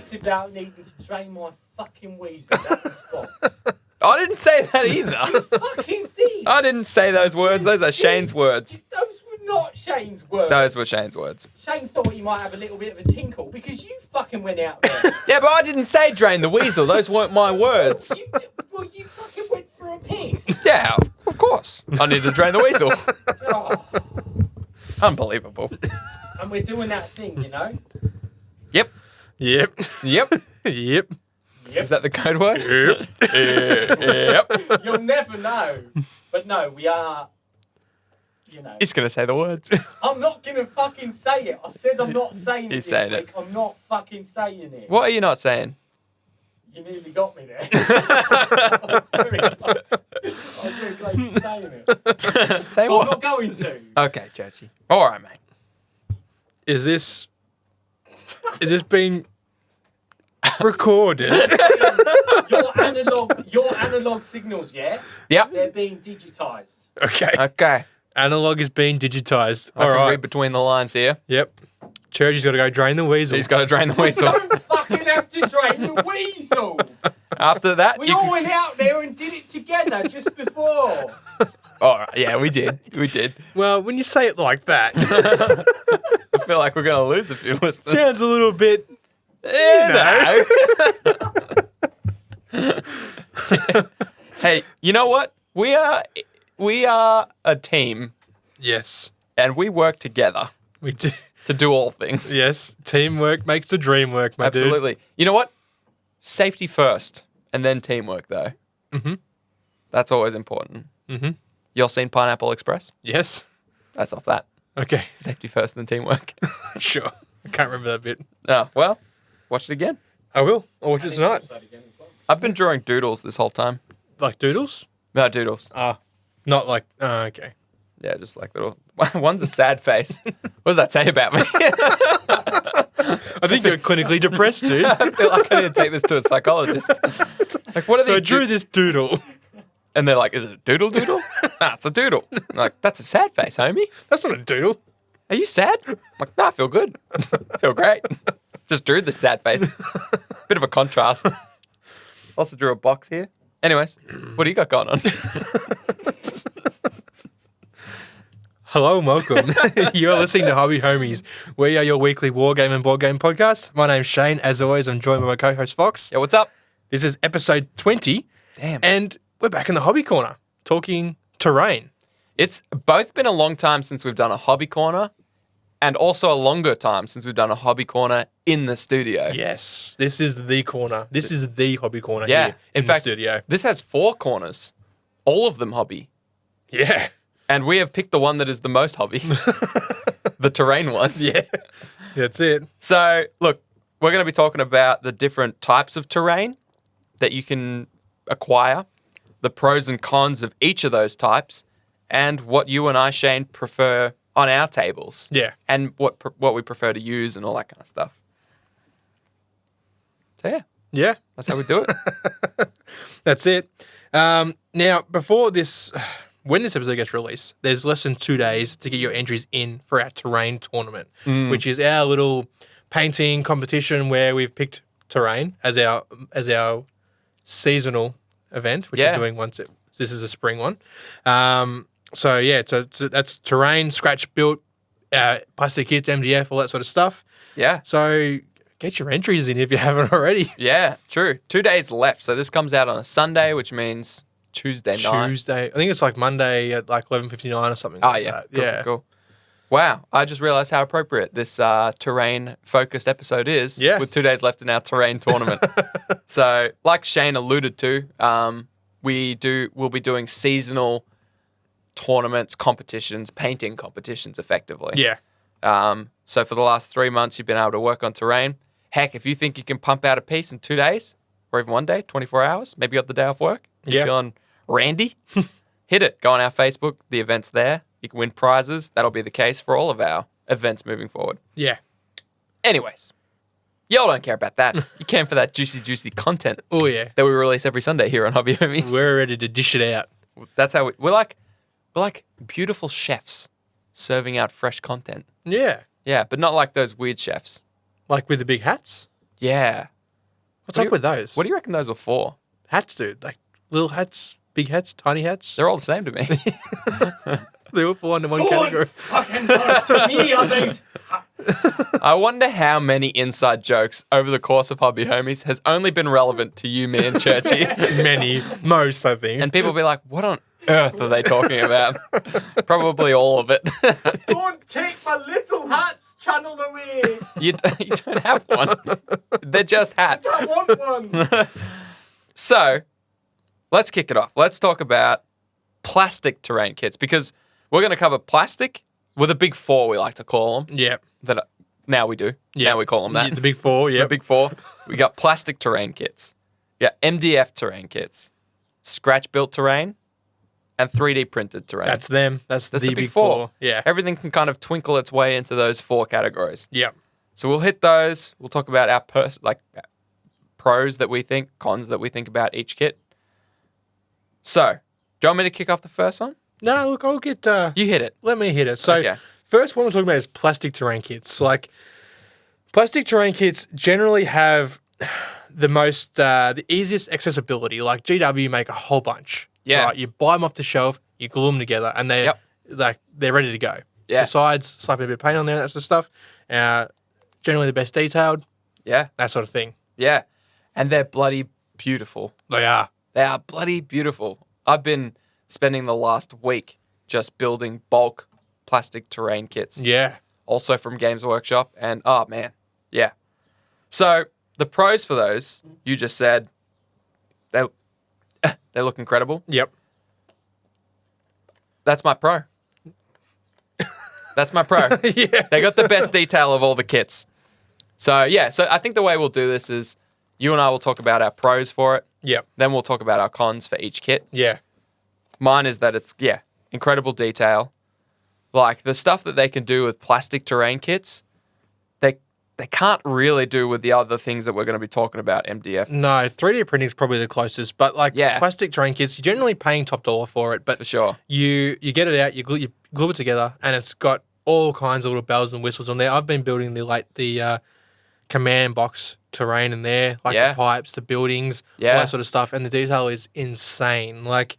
shit about needing to train my fucking weasel. That was Fox. I didn't say that either. You fucking did. I didn't say those words. Those are Shane's words. Those were not Shane's words. Those were Shane's words. Shane thought he might have a little bit of a tinkle because you fucking went out there. Yeah, but I didn't say drain the weasel. Those weren't my words. You fucking went for a piss. Yeah, of course. I need to drain the weasel. Oh. Unbelievable. And we're doing that thing, you know? Yep. Yep. Yep. Yep. Is that the code word? Yep. Yep. You'll never know. But no, we are, you know. He's going to say the words. I'm not going to fucking say it. I said I'm not saying it He's this saying week. it. I'm not fucking saying it. What are you not saying? You nearly got me there. I was very close. I was very close to saying it. Say But I'm what? not going to. Okay, Churchy. All right, mate. Is this being recorded? Your analog signals, yeah? Yep. They're being digitised. Okay. Okay. Analog is being digitized. I All can right. read between the lines here. Yep. Churchy's got to go drain the weasel. He's got to drain the weasel. Don't fucking have to drain the weasel. After that, We you all can... went out there and did it together just before. All right. Yeah, we did. We did. Well, when you say it like that, I feel like we're going to lose a few listeners. sounds a little bit. You know. Hey, you know what? We are a team, Yes. and we work together We do. to do all things. Yes. Teamwork makes the dream work, my dude. Absolutely. You know what? Safety first, and then teamwork, though. Mhm. That's always important. Mhm. Y'all seen Pineapple Express? Yes. That's off that. Okay. Safety first, then teamwork. Sure. I can't remember that bit. Oh, well, watch it again. I will. I'll watch it tonight. I've been drawing doodles this whole time. Like doodles? No, doodles. Not like. Okay. Yeah, just like little. One's a sad face. What does that say about me? I think you're clinically depressed, dude. I feel like I need to take this to a psychologist. Like, what are So I these? drew this doodle. And they're like, "Is it a doodle doodle?" Nah, it's a doodle. I'm like, that's a sad face, homie. That's not a doodle. Are you sad? I'm like, nah, I feel good. I feel great. Just drew the sad face. Bit of a contrast. Also drew a box here. Anyways, what do you got going on? Hello and welcome. You're listening to Hobby Homies. We are your weekly war game and board game podcast. My name's Shane. As always, I'm joined by my co-host Fox. Yeah, what's up? This is episode 20. Damn. And we're back in the hobby corner talking terrain. It's both been a long time since we've done a hobby corner and also a longer time since we've done a hobby corner in the studio. Yes, this is the corner. This is the hobby corner Yeah. here In in fact, the studio. This has 4 corners, all of them hobby. Yeah. And we have picked the one that is the most hobby, the terrain one. Yeah. That's it. So, look, we're going to be talking about the different types of terrain that you can acquire, the pros and cons of each of those types, and what you and I, Shane, prefer on our tables. Yeah. And what we prefer to use and all that kind of stuff. So, yeah, Yeah. that's how we do it. That's it. Now, before this, when this episode gets released, there's less than 2 days to get your entries in for our terrain tournament, which is our little painting competition where we've picked terrain as our seasonal event, which Yeah. we're doing once. This is a spring one. So yeah, so that's terrain, scratch built, plastic kits, MDF, all that sort of stuff. Yeah. So get your entries in if you haven't already. Yeah, true. 2 days left. So this comes out on a Sunday, which means Tuesday night. Tuesday. I think it's like Monday at like 11:59 or something. Oh, like yeah. that. Cool, Yeah. cool. Wow. I just realized how appropriate this terrain-focused episode is with 2 days left in our terrain tournament. So, like Shane alluded to, we'll be doing seasonal tournaments, competitions, painting competitions effectively. Yeah. So for the last 3 months, you've been able to work on terrain. Heck, if you think you can pump out a piece in 2 days, or even 1 day, 24 hours, maybe you got the day off work, you're feeling randy, hit it. Go on our Facebook. The event's there. You can win prizes. That'll be the case for all of our events moving forward. Yeah. Anyways, y'all don't care about that. You came for that juicy content Oh yeah. that we release every Sunday here on Hobby Homies. We're ready to dish it out. That's how we're like beautiful chefs serving out fresh content. Yeah. Yeah, but not like those weird chefs. Like with the big hats. Yeah. What's up with those? What do you reckon those were for? Hats, dude? Like little hats, big hats, tiny hats? They're all the same to me. They all fall under one Go category. on, fucking to me, I mean. I wonder how many inside jokes over the course of Hobby Homies has only been relevant to you, me, and Churchy. Many, most, I think. And people will be like, what on earth are they talking about? Probably all of it. Don't take my little hats channel away. You don't have one. They're just hats. I want one. So, let's kick it off. Let's talk about plastic terrain kits because we're going to cover plastic with a big four, we like to call them. Yeah. That now we do. Yeah. Now we call them that. The big four, yeah. The big four. We got plastic terrain kits. Yeah, MDF terrain kits, scratch built terrain, and 3D printed terrain. That's them. That's the the big four. Yeah. Everything can kind of twinkle its way into those four categories. Yeah. So we'll hit those. We'll talk about our pros that we think, cons that we think about each kit. So, do you want me to kick off the first one? No, look, I'll get... You hit it. Let me hit it. So, Okay. first one we're talking about is plastic terrain kits. Like, plastic terrain kits generally have the easiest accessibility. Like, GW make a whole bunch. Yeah. Right? You buy them off the shelf, you glue them together, and they're they're ready to go. Yeah. Besides slapping a bit of paint on there, that sort of stuff. Generally the best detailed, Yeah. that sort of thing. Yeah. And they're bloody beautiful. They are. They are bloody beautiful. I've been spending the last week just building bulk plastic terrain kits. Yeah. Also from Games Workshop. And, oh, man. Yeah. So, the pros for those, you just said, they look incredible. Yep. That's my pro. That's my pro. Yeah. They got the best detail of all the kits. So, yeah. So, I think the way we'll do this is you and I will talk about our pros for it. Yep. Then we'll talk about our cons for each kit. Yeah. Mine is that it's, incredible detail. Like, the stuff that they can do with plastic terrain kits, they can't really do with the other things that we're going to be talking about, MDF. No, 3D printing is probably the closest, but like Yeah. plastic terrain kits, you're generally paying top dollar for it, but For sure. you get it out, you glue it together, and it's got all kinds of little bells and whistles on there. I've been building the command box terrain in there, like Yeah. the pipes, the buildings, Yeah. all that sort of stuff, and the detail is insane. Like,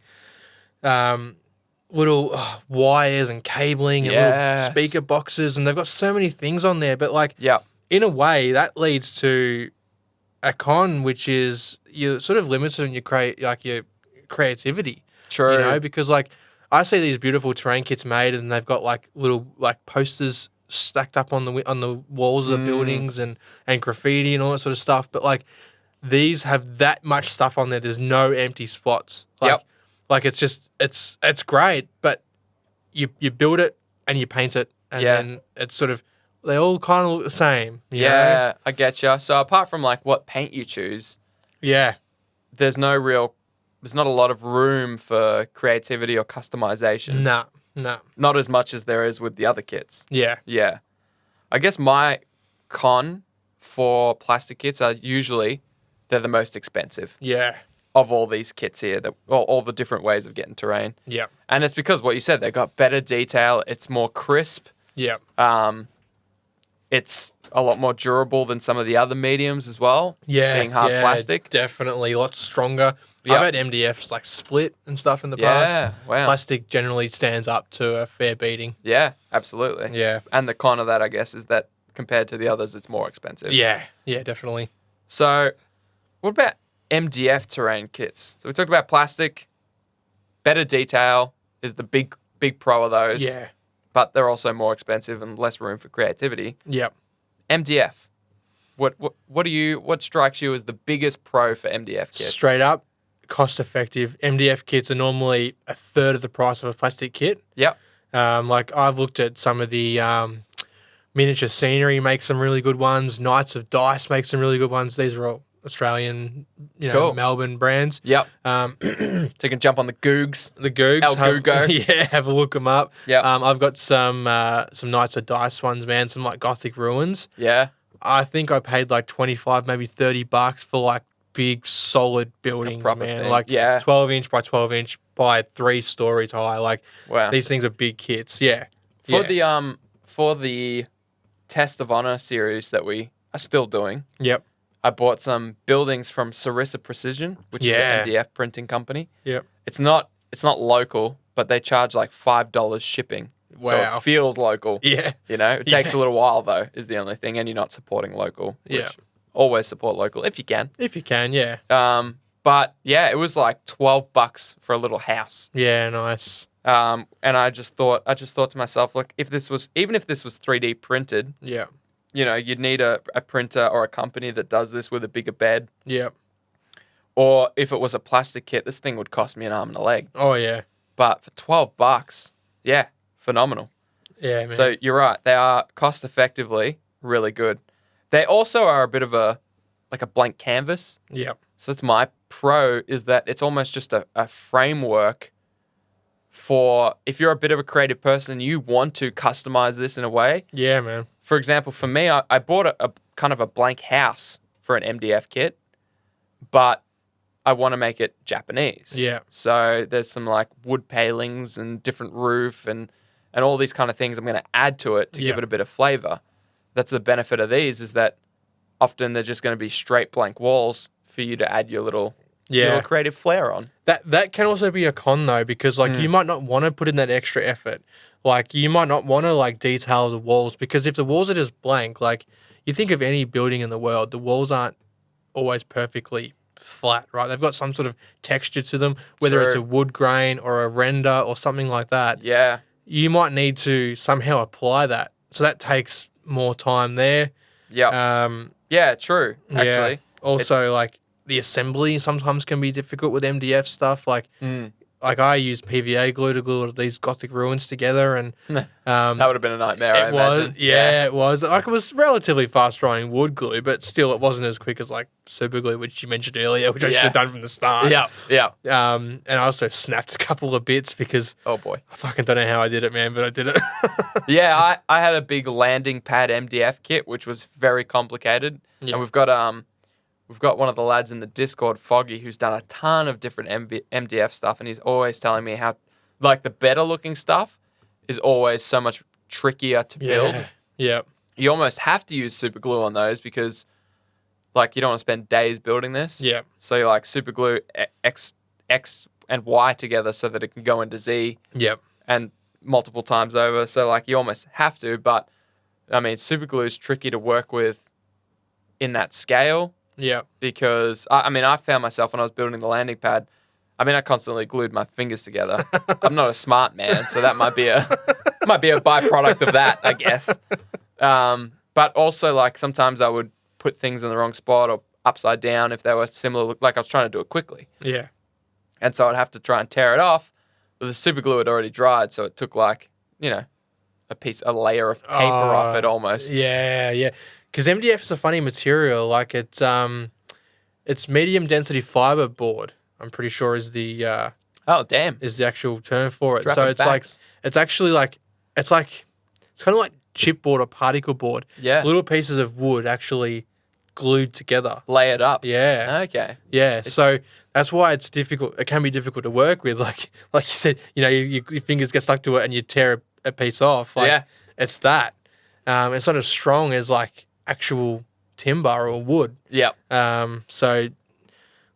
little wires and cabling and Yes. little speaker boxes, and they've got so many things on there. But like, Yeah. in a way, that leads to a con, which is you're sort of limited in your creativity. True. You know, because like I see these beautiful terrain kits made, and they've got like little like posters stacked up on the walls of the buildings and graffiti and all that sort of stuff. But like these have that much stuff on there. There's no empty spots. Like, Yep. Like it's just it's great, but you build it and you paint it, and Yeah. then it's sort of they all kind of look the same. you know? Yeah, I get you. So apart from like what paint you choose, Yeah. there's not a lot of room for creativity or customization. Nah. Not as much as there is with the other kits. Yeah. Yeah. I guess my con for plastic kits are usually they're the most expensive Yeah. of all these kits here, all the different ways of getting terrain. Yeah. And it's because what you said, they got better detail, it's more crisp. Yeah. It's a lot more durable than some of the other mediums as well. Yeah. Being hard yeah, plastic. Definitely a lot stronger. Yep. I've had MDFs like split and stuff in the Yeah, past. wow. Plastic generally stands up to a fair beating. Yeah, absolutely. Yeah. And the con of that, I guess, is that compared to the others, it's more expensive. Yeah. Yeah, definitely. So, what about MDF terrain kits? So we talked about plastic. Better detail is the big pro of those. Yeah. But they're also more expensive and less room for creativity. Yep. MDF. What strikes you as the biggest pro for MDF kits? Straight up, cost effective. MDF kits are normally a third of the price of a plastic kit. Yep. Like I've looked at some of the miniature scenery makes some really good ones. Knights of Dice makes some really good ones. These are all Australian, Cool. Melbourne brands. Yep. Um, So you can jump on the Googs. the Googs. El Googo. Yeah, have a look them up. Yep. I've got some Knights of Dice ones, man. Some like Gothic ruins. Yeah. I think I paid like $25, maybe $30 for like big solid buildings, proper man. thing. Like Yeah. 12-inch by 12-inch by 3 stories high. Like Wow. these things are big kits. Yeah. For the Test of Honor series that we are still doing, Yep. I bought some buildings from Sarissa Precision, which is Yeah. an MDF printing company. Yep. It's not local, but they charge like $5 shipping. So Wow. it feels local. Yeah. You know, it takes Yeah. a little while though, is the only thing, and you're not supporting local. Which Yeah. always support local if you can. If you can, yeah. But yeah, it was like $12 for a little house. Yeah, nice. And I just thought to myself, look, even if this was 3D printed, Yeah. you know, you'd need a printer or a company that does this with a bigger bed. Yeah. Or if it was a plastic kit, this thing would cost me an arm and a leg. Oh, yeah. But for $12, yeah, phenomenal. Yeah, man. So you're right. They are cost effectively really good. They also are a bit of a blank canvas. Yep. So that's my pro, is that it's almost just a framework for if you're a bit of a creative person and you want to customize this in a way. Yeah, man. For example, for me, I bought a kind of a blank house for an MDF kit, but I want to make it Japanese. Yeah. So there's some like wood palings and different roof and all these kind of things I'm going to add to it to give Yeah. it a bit of flavor. That's the benefit of these, is that often they're just going to be straight blank walls for you to add your little creative flair on. That can also be a con though, because like you might not want to put in that extra effort. Like you might not want to like detail the walls, because if the walls are just blank, like you think of any building in the world, the walls aren't always perfectly flat, right? They've got some sort of texture to them, whether it's a True. wood grain or a render or something like that. Yeah. You might need to somehow apply that. So that takes more time there. Yeah. Yeah, true, actually. Yeah. Also, like the assembly sometimes can be difficult with MDF stuff. Like I use PVA glue to glue these Gothic ruins together, and That would have been a nightmare, I it was, imagine. yeah, it was. Like it was relatively fast drying wood glue, but still, it wasn't as quick as like super glue, which you mentioned earlier, which I should Yeah. have done from the start. Yeah, yeah. And I also snapped a couple of bits because Oh, boy. I fucking don't know how I did it, man, but I did it. Yeah, I had a big landing pad MDF kit, which was very complicated. Yeah. And we've got one of the lads in the Discord, Foggy, who's done a ton of different MDF stuff, and he's always telling me how, like, the better looking stuff is always so much trickier to build. Yeah. You almost have to use super glue on those because, like, you don't want to spend days building this. Yeah. So you like super glue X and Y together so that it can go into Z Yep. and multiple times over. So like you almost have to, but I mean, super glue is tricky to work with in that scale. Yeah. Because I found myself when I was building the landing pad, I constantly glued my fingers together. I'm not a smart man, so that might be a byproduct of that, I guess. But also, like, sometimes I would put things in the wrong spot or upside down if they were similar. Like, I was trying to do it quickly. Yeah. And so I'd have to try and tear it off. But the super glue had already dried, so it took, like, you know, a layer of paper off it almost. Yeah, yeah. Because MDF is a funny material. Like it's medium density fiber board. I'm pretty sure is the Oh, damn. actual term for it. Dropping So it's facts. it's actually like it's kind of like chipboard or particle board. Yeah. It's little pieces of wood actually glued together. Lay it up. Yeah. Okay. Yeah, so that's why it's difficult. It can be difficult to work with. Like you said, you know, your fingers get stuck to it and you tear a piece off. Like, Yeah. it's that. It's not as strong as like actual timber or wood. Yep. So,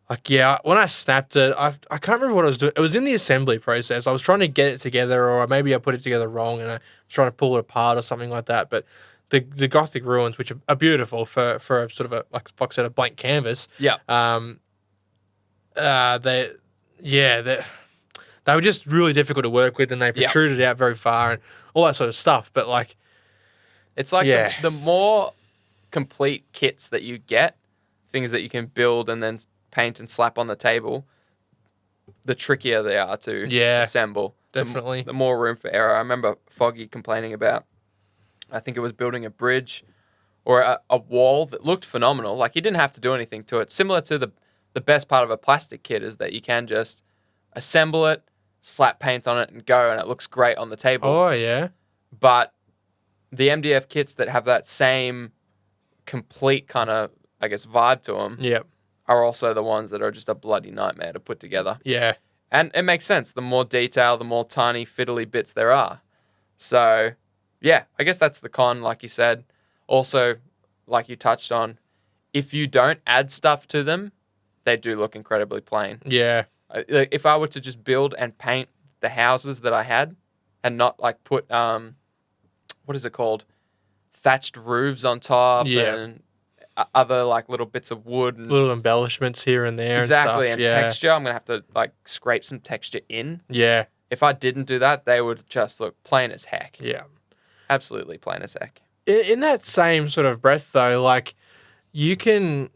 like, yeah, when I snapped it, I can't remember what I was doing. It was in the assembly process. I was trying to get it together, or maybe I put it together wrong and I was trying to pull it apart or something like that. But the Gothic ruins, which are beautiful for sort of like Fox said, a blank canvas. Yeah. They were just really difficult to work with, and they protruded out very far and all that sort of stuff. But like, It's like Yeah. the more complete kits that you get, things that you can build and then paint and slap on the table, the trickier they are to assemble. Definitely. The more room for error. I remember Foggy complaining about, I think it was building a bridge or a wall that looked phenomenal. Like, you didn't have to do anything to it. Similar to the best part of a plastic kit is that you can just assemble it, slap paint on it and go, and it looks great on the table. oh yeah, But the MDF kits that have that same complete kind of, I guess, vibe to them yep, are also the ones that are just a bloody nightmare to put together. yeah, And it makes sense. The more detail, the more tiny fiddly bits there are. So, yeah, I guess that's the con, like you said. Also, like you touched on, if you don't add stuff to them, they do look incredibly plain. Yeah. Like, if I were to just build and paint the houses that I had and not like put what is it called, thatched roofs on top and other like little bits of wood and Little embellishments here and there exactly and and stuff. texture, I'm gonna have to like scrape some texture in. Yeah. If I didn't do that, they would just look plain as heck. Yeah. Absolutely plain as heck. In that same sort of breath, though, like you can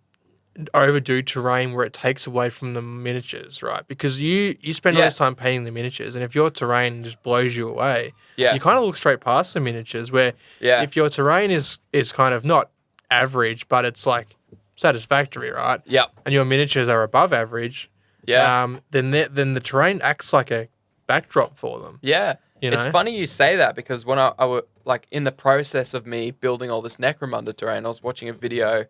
overdo terrain where it takes away from the miniatures, right? Because you spend all this time painting the miniatures, and if your terrain just blows you away, you kind of look straight past the miniatures. Where if your terrain is kind of not average, but it's like satisfactory, right? Yep. And your miniatures are above average. Then the terrain acts like a backdrop for them. Yeah. You know? It's funny you say that because when I was like in the process of me building all this Necromunda terrain, I was watching a video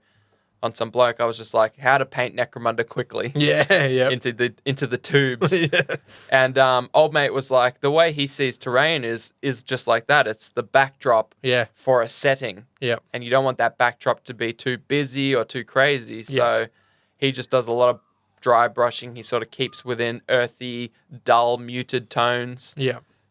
on some bloke. I was just like, how to paint Necromunda quickly. Into the tubes. And old mate was like, the way he sees terrain is just like that. It's the backdrop for a setting. And you don't want that backdrop to be too busy or too crazy. So he just does a lot of dry brushing. He sort of keeps within earthy, dull, muted tones.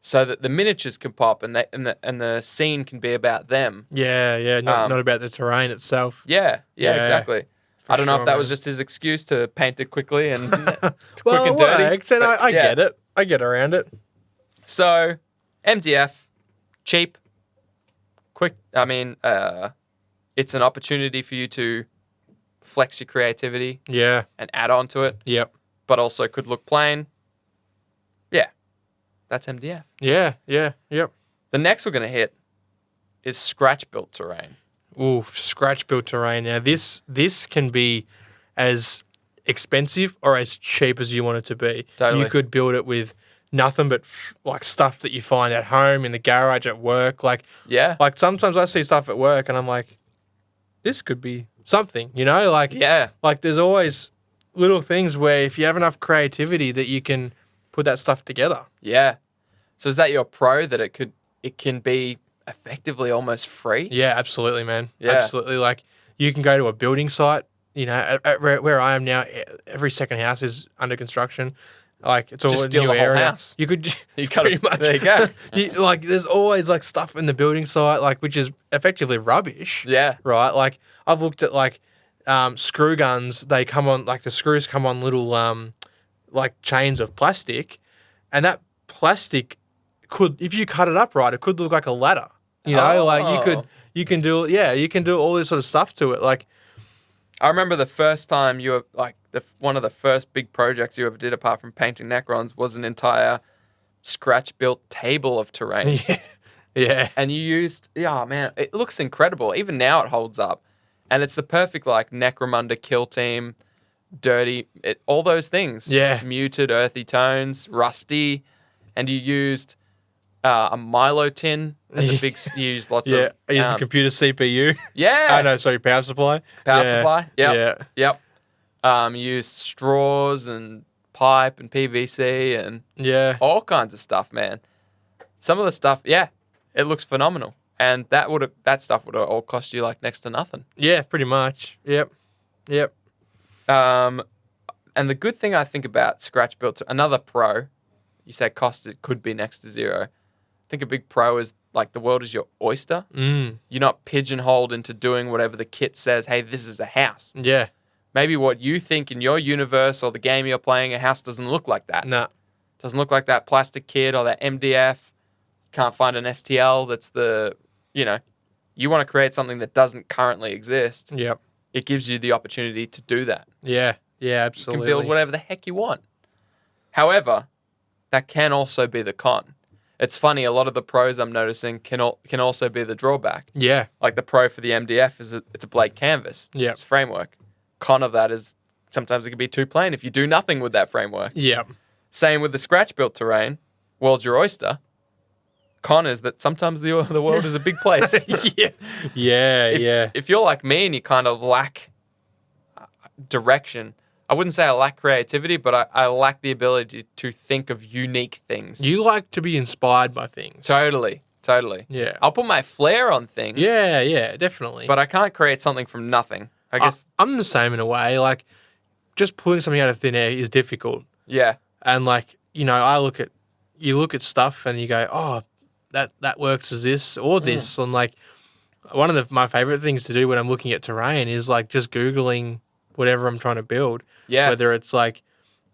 So that the miniatures can pop and the scene can be about them. Not about the terrain itself. Exactly. I don't know if that was just his excuse to paint it quickly and quick and dirty. Works, and I get it. I get around it. So, MDF, cheap, quick. I mean, it's an opportunity for you to flex your creativity. And add on to it. But also could look plain. That's MDF. The next we're going to hit is scratch-built terrain. Ooh, scratch-built terrain. Now, this can be as expensive or as cheap as you want it to be. Totally. You could build it with nothing but like stuff that you find at home, in the garage, at work. Like sometimes I see stuff at work and I'm like, this could be something, you know? Like there's always little things where if you have enough creativity that you can put that stuff together. So is that your pro that it can be effectively almost free? Yeah, absolutely, man. Absolutely. Like you can go to a building site, you know, at where I am now, every second house is under construction. Like it's all just a steal new the whole area. house. You could you cut pretty it. much. There you go. Like there's always like stuff in the building site, like which is effectively rubbish. Right. Like I've looked at like screw guns. They come on like the screws come on little like chains of plastic, and that plastic could, if you cut it up right, it could look like a ladder. You know, like you can do all this sort of stuff to it. Like I remember the first time you were like one of the first big projects you ever did, apart from painting Necrons, was an entire scratch-built table of terrain. And you used, man, it looks incredible. Even now it holds up, and it's the perfect like Necromunda kill team, dirty, all those things. Muted, earthy tones, rusty, and you used a Milo tin as a big. You used lots of. I used a computer CPU. Power supply. Power supply. Yep. You used straws and pipe and PVC and all kinds of stuff, man. Some of the stuff, it looks phenomenal, and that stuff would have all cost you like next to nothing. Yeah, pretty much. Yep. And the good thing I think about scratch built, another pro, you say cost it could be next to zero. I think a big pro is like the world is your oyster. You're not pigeonholed into doing whatever the kit says. Hey, this is a house. Maybe what you think in your universe or the game you're playing, a house doesn't look like that. Doesn't look like that plastic kit or that MDF. Can't find an STL that's you want to create something that doesn't currently exist. It gives you the opportunity to do that. Yeah, absolutely. You can build whatever the heck you want. However, that can also be the con. It's funny, a lot of the pros I'm noticing can also be the drawback. Like the pro for the MDF is it's a blank canvas. It's framework. Con of that is sometimes it can be too plain if you do nothing with that framework. Same with the scratch-built terrain. World's your oyster. Con is that sometimes the world is a big place. If you're like me and you kind of lack direction, I wouldn't say I lack creativity, but I lack the ability to think of unique things. You like to be inspired by things. Totally. Yeah. I'll put my flair on things. Yeah, definitely. But I can't create something from nothing. I guess. I'm the same in a way. Like, just pulling something out of thin air is difficult. Yeah. And like, you look at stuff and you go, oh, that works as this or this. And like, one of my favorite things to do when I'm looking at terrain is like just Googling whatever I'm trying to build. Yeah. Whether it's like,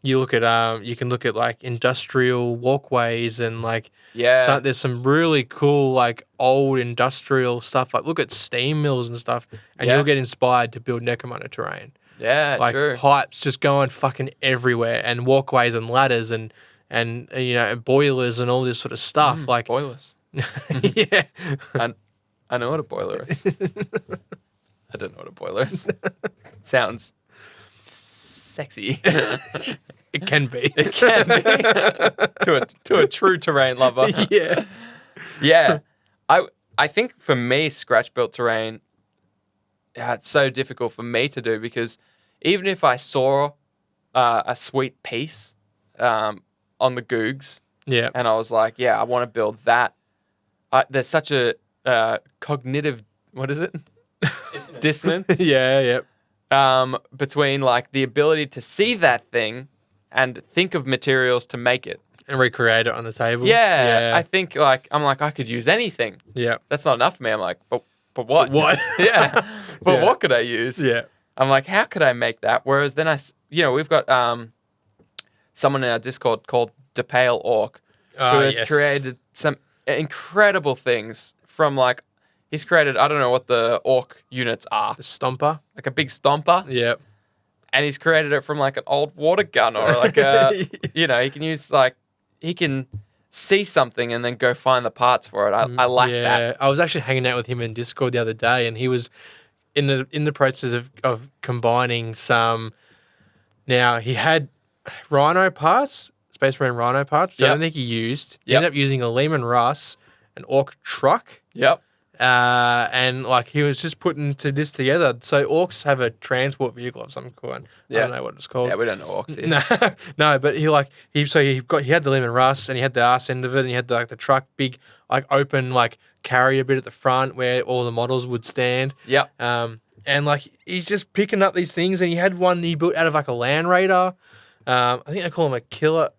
you can look at like industrial walkways and like, Yeah. there's some really cool like old industrial stuff. Like look at steam mills and stuff, and Yeah. you'll get inspired to build Necromunda terrain. Yeah, Like true. pipes just going fucking everywhere, and walkways and ladders and and boilers and all this sort of stuff. Like Boilers. yeah, I know what a boiler is. I don't know what a boiler is. Sounds sexy. it can be. It can be to a true terrain lover. Yeah. Yeah. I think for me, scratch built terrain, it's so difficult for me to do because even if I saw a sweet piece on the Googs, Yeah. and I was like, yeah, I want to build that. There's such a cognitive, what is it? Dissonance. Yeah. Between like the ability to see that thing and think of materials to make it. And recreate it on the table. Yeah. I think I could use anything. Yeah. That's not enough for me. I'm like, but what? What? Yeah. But Yeah. what could I use? Yeah. I'm like, how could I make that? Whereas then we've got someone in our Discord called DePale Orc who has created some incredible things from like, he's created, I don't know what the orc units are. The stomper. Like a big stomper. Yeah. And he's created it from like an old water gun or like he can use like, he can see something and then go find the parts for it. I like that. I was actually hanging out with him in Discord the other day, and he was in the process of combining some. Now he had Rhino parts, Space Marine Rhino parts, which I don't think he used. He ended up using a Lehman Russ, an Orc truck. Yep. And like he was just putting this together. So orcs have a transport vehicle of some kind. I don't know what it's called. Yeah, we don't know orcs here. No, but he had the Lehman Russ and he had the arse end of it and he had the truck, big like open like carrier bit at the front where all the models would stand. Yep. And like he's just picking up these things, and he had one he built out of like a Land Raider. I think they call him a killer.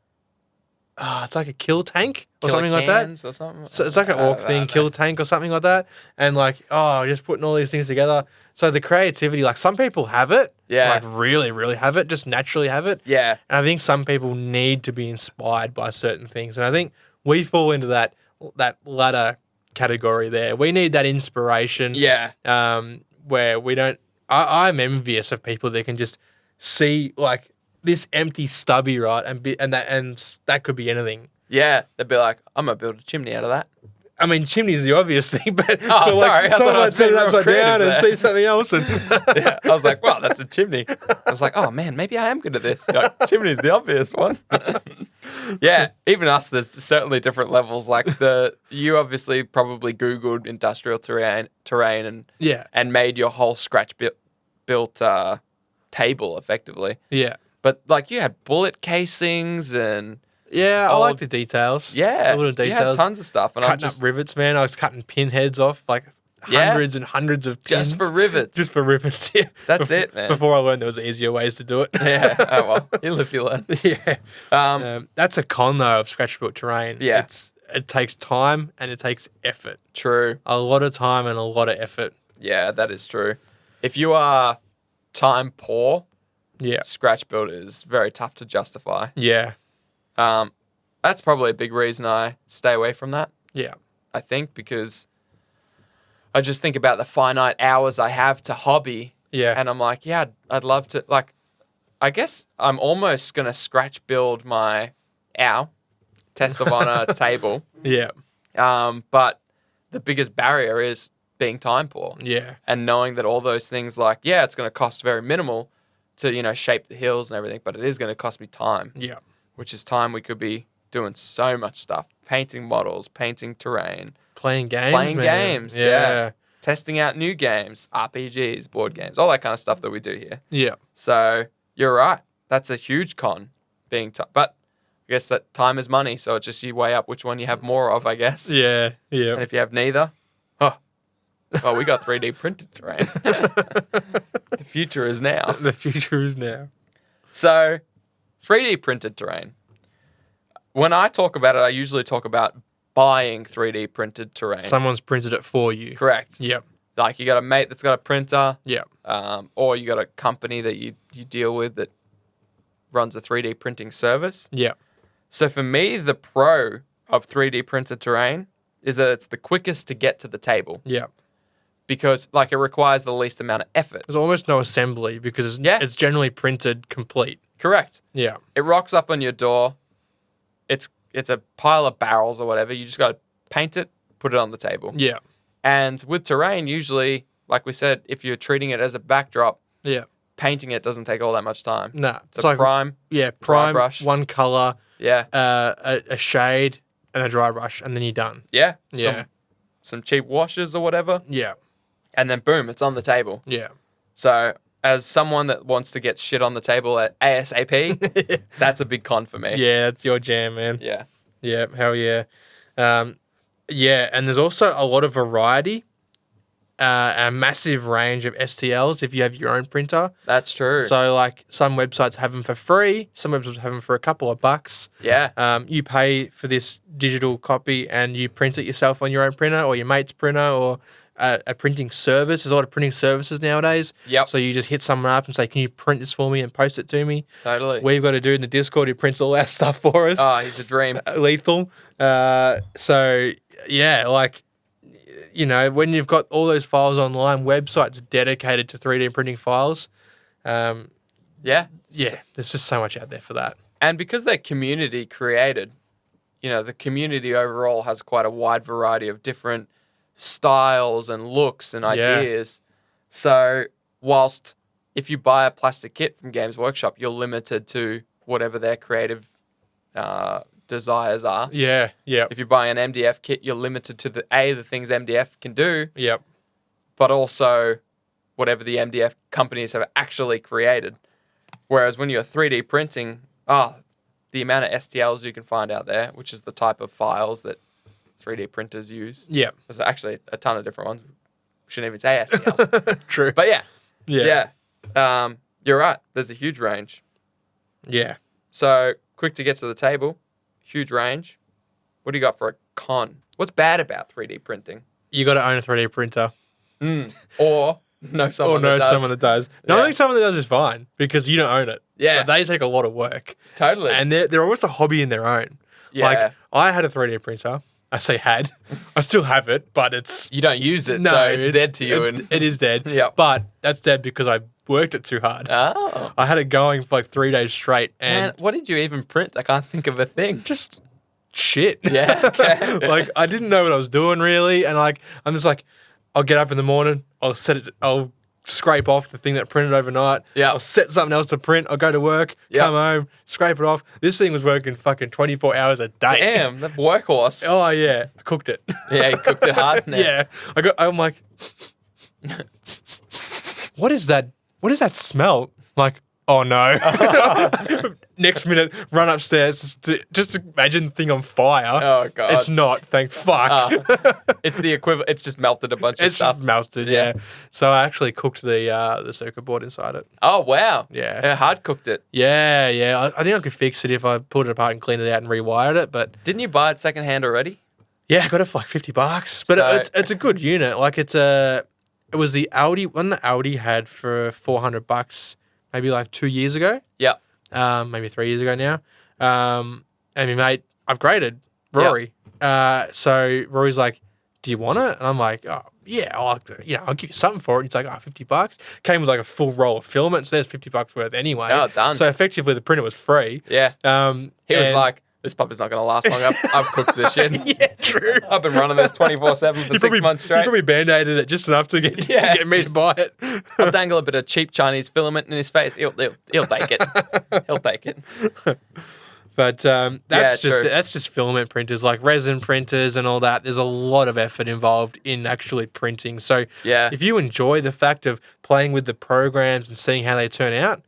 It's like a kill tank or something like that. Or something? So it's like an orc thing, kill tank or something like that. And like, just putting all these things together. So the creativity, like some people have it. Yeah. Like really, really have it, just naturally have it. Yeah. And I think some people need to be inspired by certain things. And I think we fall into that latter category there. We need that inspiration. Yeah. Where we don't, I'm envious of people that can just see like this empty stubby, right? And that could be anything. Yeah. They'd be like, I'm going to build a chimney out of that. I mean, chimney's the obvious thing, but sorry. I thought I was turn being it real upside down and creative see something else. And Yeah. I was like, well, that's a chimney. I was like, oh man, maybe I am good at this. Like, chimney's the obvious one. Yeah. Even us, there's certainly different levels. Like you obviously probably Googled industrial terrain and made your whole scratch built table effectively. Yeah. But like you had bullet casings and Yeah, I like the details. yeah, The little you details. had tons of stuff. And I'm Cutting just up rivets, man. I was cutting pin heads off, like hundreds and hundreds of pins. just for rivets. Just for rivets, yeah. That's it, man. Before I learned there was easier ways to do it. Yeah. Oh well, you live, you learn. Yeah. That's a con though of scratch built terrain. Yeah. It takes time and it takes effort. True. A lot of time and a lot of effort. Yeah, that is true. If you are time poor, Yeah. scratch build is very tough to justify. Yeah. That's probably a big reason I stay away from that. Yeah. I think because I just think about the finite hours I have to hobby. Yeah. And I'm like, yeah, I'd love to. Like, I guess I'm almost going to scratch build my test of honor table. Yeah. But the biggest barrier is being time poor. Yeah. And knowing that all those things, like, yeah, it's going to cost very minimal to, shape the hills and everything, but it is going to cost me time. Yeah. Which is time we could be doing so much stuff. Painting models, painting terrain. Playing games. Yeah. Testing out new games, RPGs, board games, all that kind of stuff that we do here. Yeah. So you're right. That's a huge con, being but I guess that time is money, so it's just you weigh up which one you have more of, I guess. Yeah. Yeah. And if you have neither, Well, we got 3D printed terrain. The future is now. The future is now. So, 3D printed terrain. When I talk about it, I usually talk about buying 3D printed terrain. Someone's printed it for you. Correct. Yep. Like you got a mate that's got a printer, Yep. or you got a company that you deal with that runs a 3D printing service. Yep. So for me, the pro of 3D printed terrain is that it's the quickest to get to the table Yep. because like it requires the least amount of effort. There's almost no assembly because it's generally printed complete. Correct. Yeah. It rocks up on your door. It's a pile of barrels or whatever. You just got to paint it, put it on the table. Yeah. And with terrain, usually, like we said, if you're treating it as a backdrop, Yeah. painting it doesn't take all that much time. Nah. It's a prime. Yeah. dry Prime, brush. one color, Yeah. a shade, and a dry brush, and then you're done. Yeah. Yeah. Some cheap washes or whatever. Yeah. And then boom, it's on the table. Yeah. So as someone that wants to get shit on the table at ASAP, that's a big con for me. Yeah, that's your jam, man. Yeah. Yeah, hell yeah. Yeah, and there's also a lot of variety, a massive range of STLs if you have your own printer. That's true. So, like, some websites have them for free, some websites have them for a couple of bucks. yeah. You pay for this digital copy and you print it yourself on your own printer or your mate's printer or a printing service. There's a lot of printing services nowadays. Yep. So you just hit someone up and say, can you print this for me and post it to me? Totally. We've got a dude in the Discord who prints all our stuff for us. Oh, he's a dream. Lethal. So, yeah, like, you know, when you've got all those files online, websites dedicated to 3D printing files, Yeah. yeah, there's just so much out there for that. And because they're community created, you know, the community overall has quite a wide variety of different styles and looks and ideas. So whilst if you buy a plastic kit from Games Workshop, you're limited to whatever their creative desires are. Yeah, yeah, If you buy an MDF kit, you're limited to the things MDF can do, yep, but also whatever the MDF companies have actually created. Whereas when you're 3D printing, the amount of STLs you can find out there, which is the type of files that 3D printers use. yep. There's actually a ton of different ones. We shouldn't even say STLs. True. But yeah. Yeah. You're right. There's a huge range. Yeah. So quick to get to the table, huge range. What do you got for a con? What's bad about 3D printing? You got to own a 3D printer. Or know someone Or know that does. someone that does. Knowing someone that does is fine because you don't own it. Yeah. But they take a lot of work. Totally. And they're almost a hobby in their own. Yeah. Like, I had a 3D printer. I say had. I still have it, but it's... You don't use it, so it's dead to you. It is dead. Yep. But that's dead because I worked it too hard. Oh. I had it going for like 3 days straight and Man, what did you even print? I can't think of a thing. just shit. Yeah, okay. Like, I didn't know what I was doing really. And like, I'm just like, I'll get up in the morning, I'll scrape off the thing that printed overnight. Yeah. I'll set something else to print. I'll go to work, come home, scrape it off. This thing was working fucking 24 hours a day. Damn, the workhorse. Oh yeah, I cooked it. Yeah, you cooked it hard. Now. Yeah, I'm like, what is that? What is that smell? Like, oh no. Next minute, run upstairs. Just imagine the thing on fire. Oh god. It's not. Thank fuck. It's the equivalent. It's just melted a bunch of It's stuff. just melted. Yeah. So I actually cooked the circuit board inside it. Oh wow. Yeah. Hard cooked it. Yeah, yeah. I think I could fix it if I pulled it apart and cleaned it out and rewired it. But Didn't you buy it secondhand already? yeah, I got it for like $50. But So- it's a good unit. Like it was the Audi one that Audi had for $400 maybe like 2 years ago. Yeah. Maybe 3 years ago now. And my mate upgraded, Rory. So Rory's like, do you want it? And I'm like, oh, yeah, I'll give you something for it. And he's like, $50. Came with like a full roll of filament, so there's $50 worth anyway. Oh, done. So effectively the printer was free. Yeah. He was and- like, this puppy's not going to last long. I've cooked this shit. yeah, true. I've been running this 24/7 for 6 months He straight. probably band-aided it just enough to get me to buy it. I'll dangle a bit of cheap Chinese filament in his face. He'll take it. He'll take it. But that's true. just filament printers, like resin printers and all that. There's a lot of effort involved in actually printing. So Yeah. if you enjoy the fact of playing with the programs and seeing how they turn out,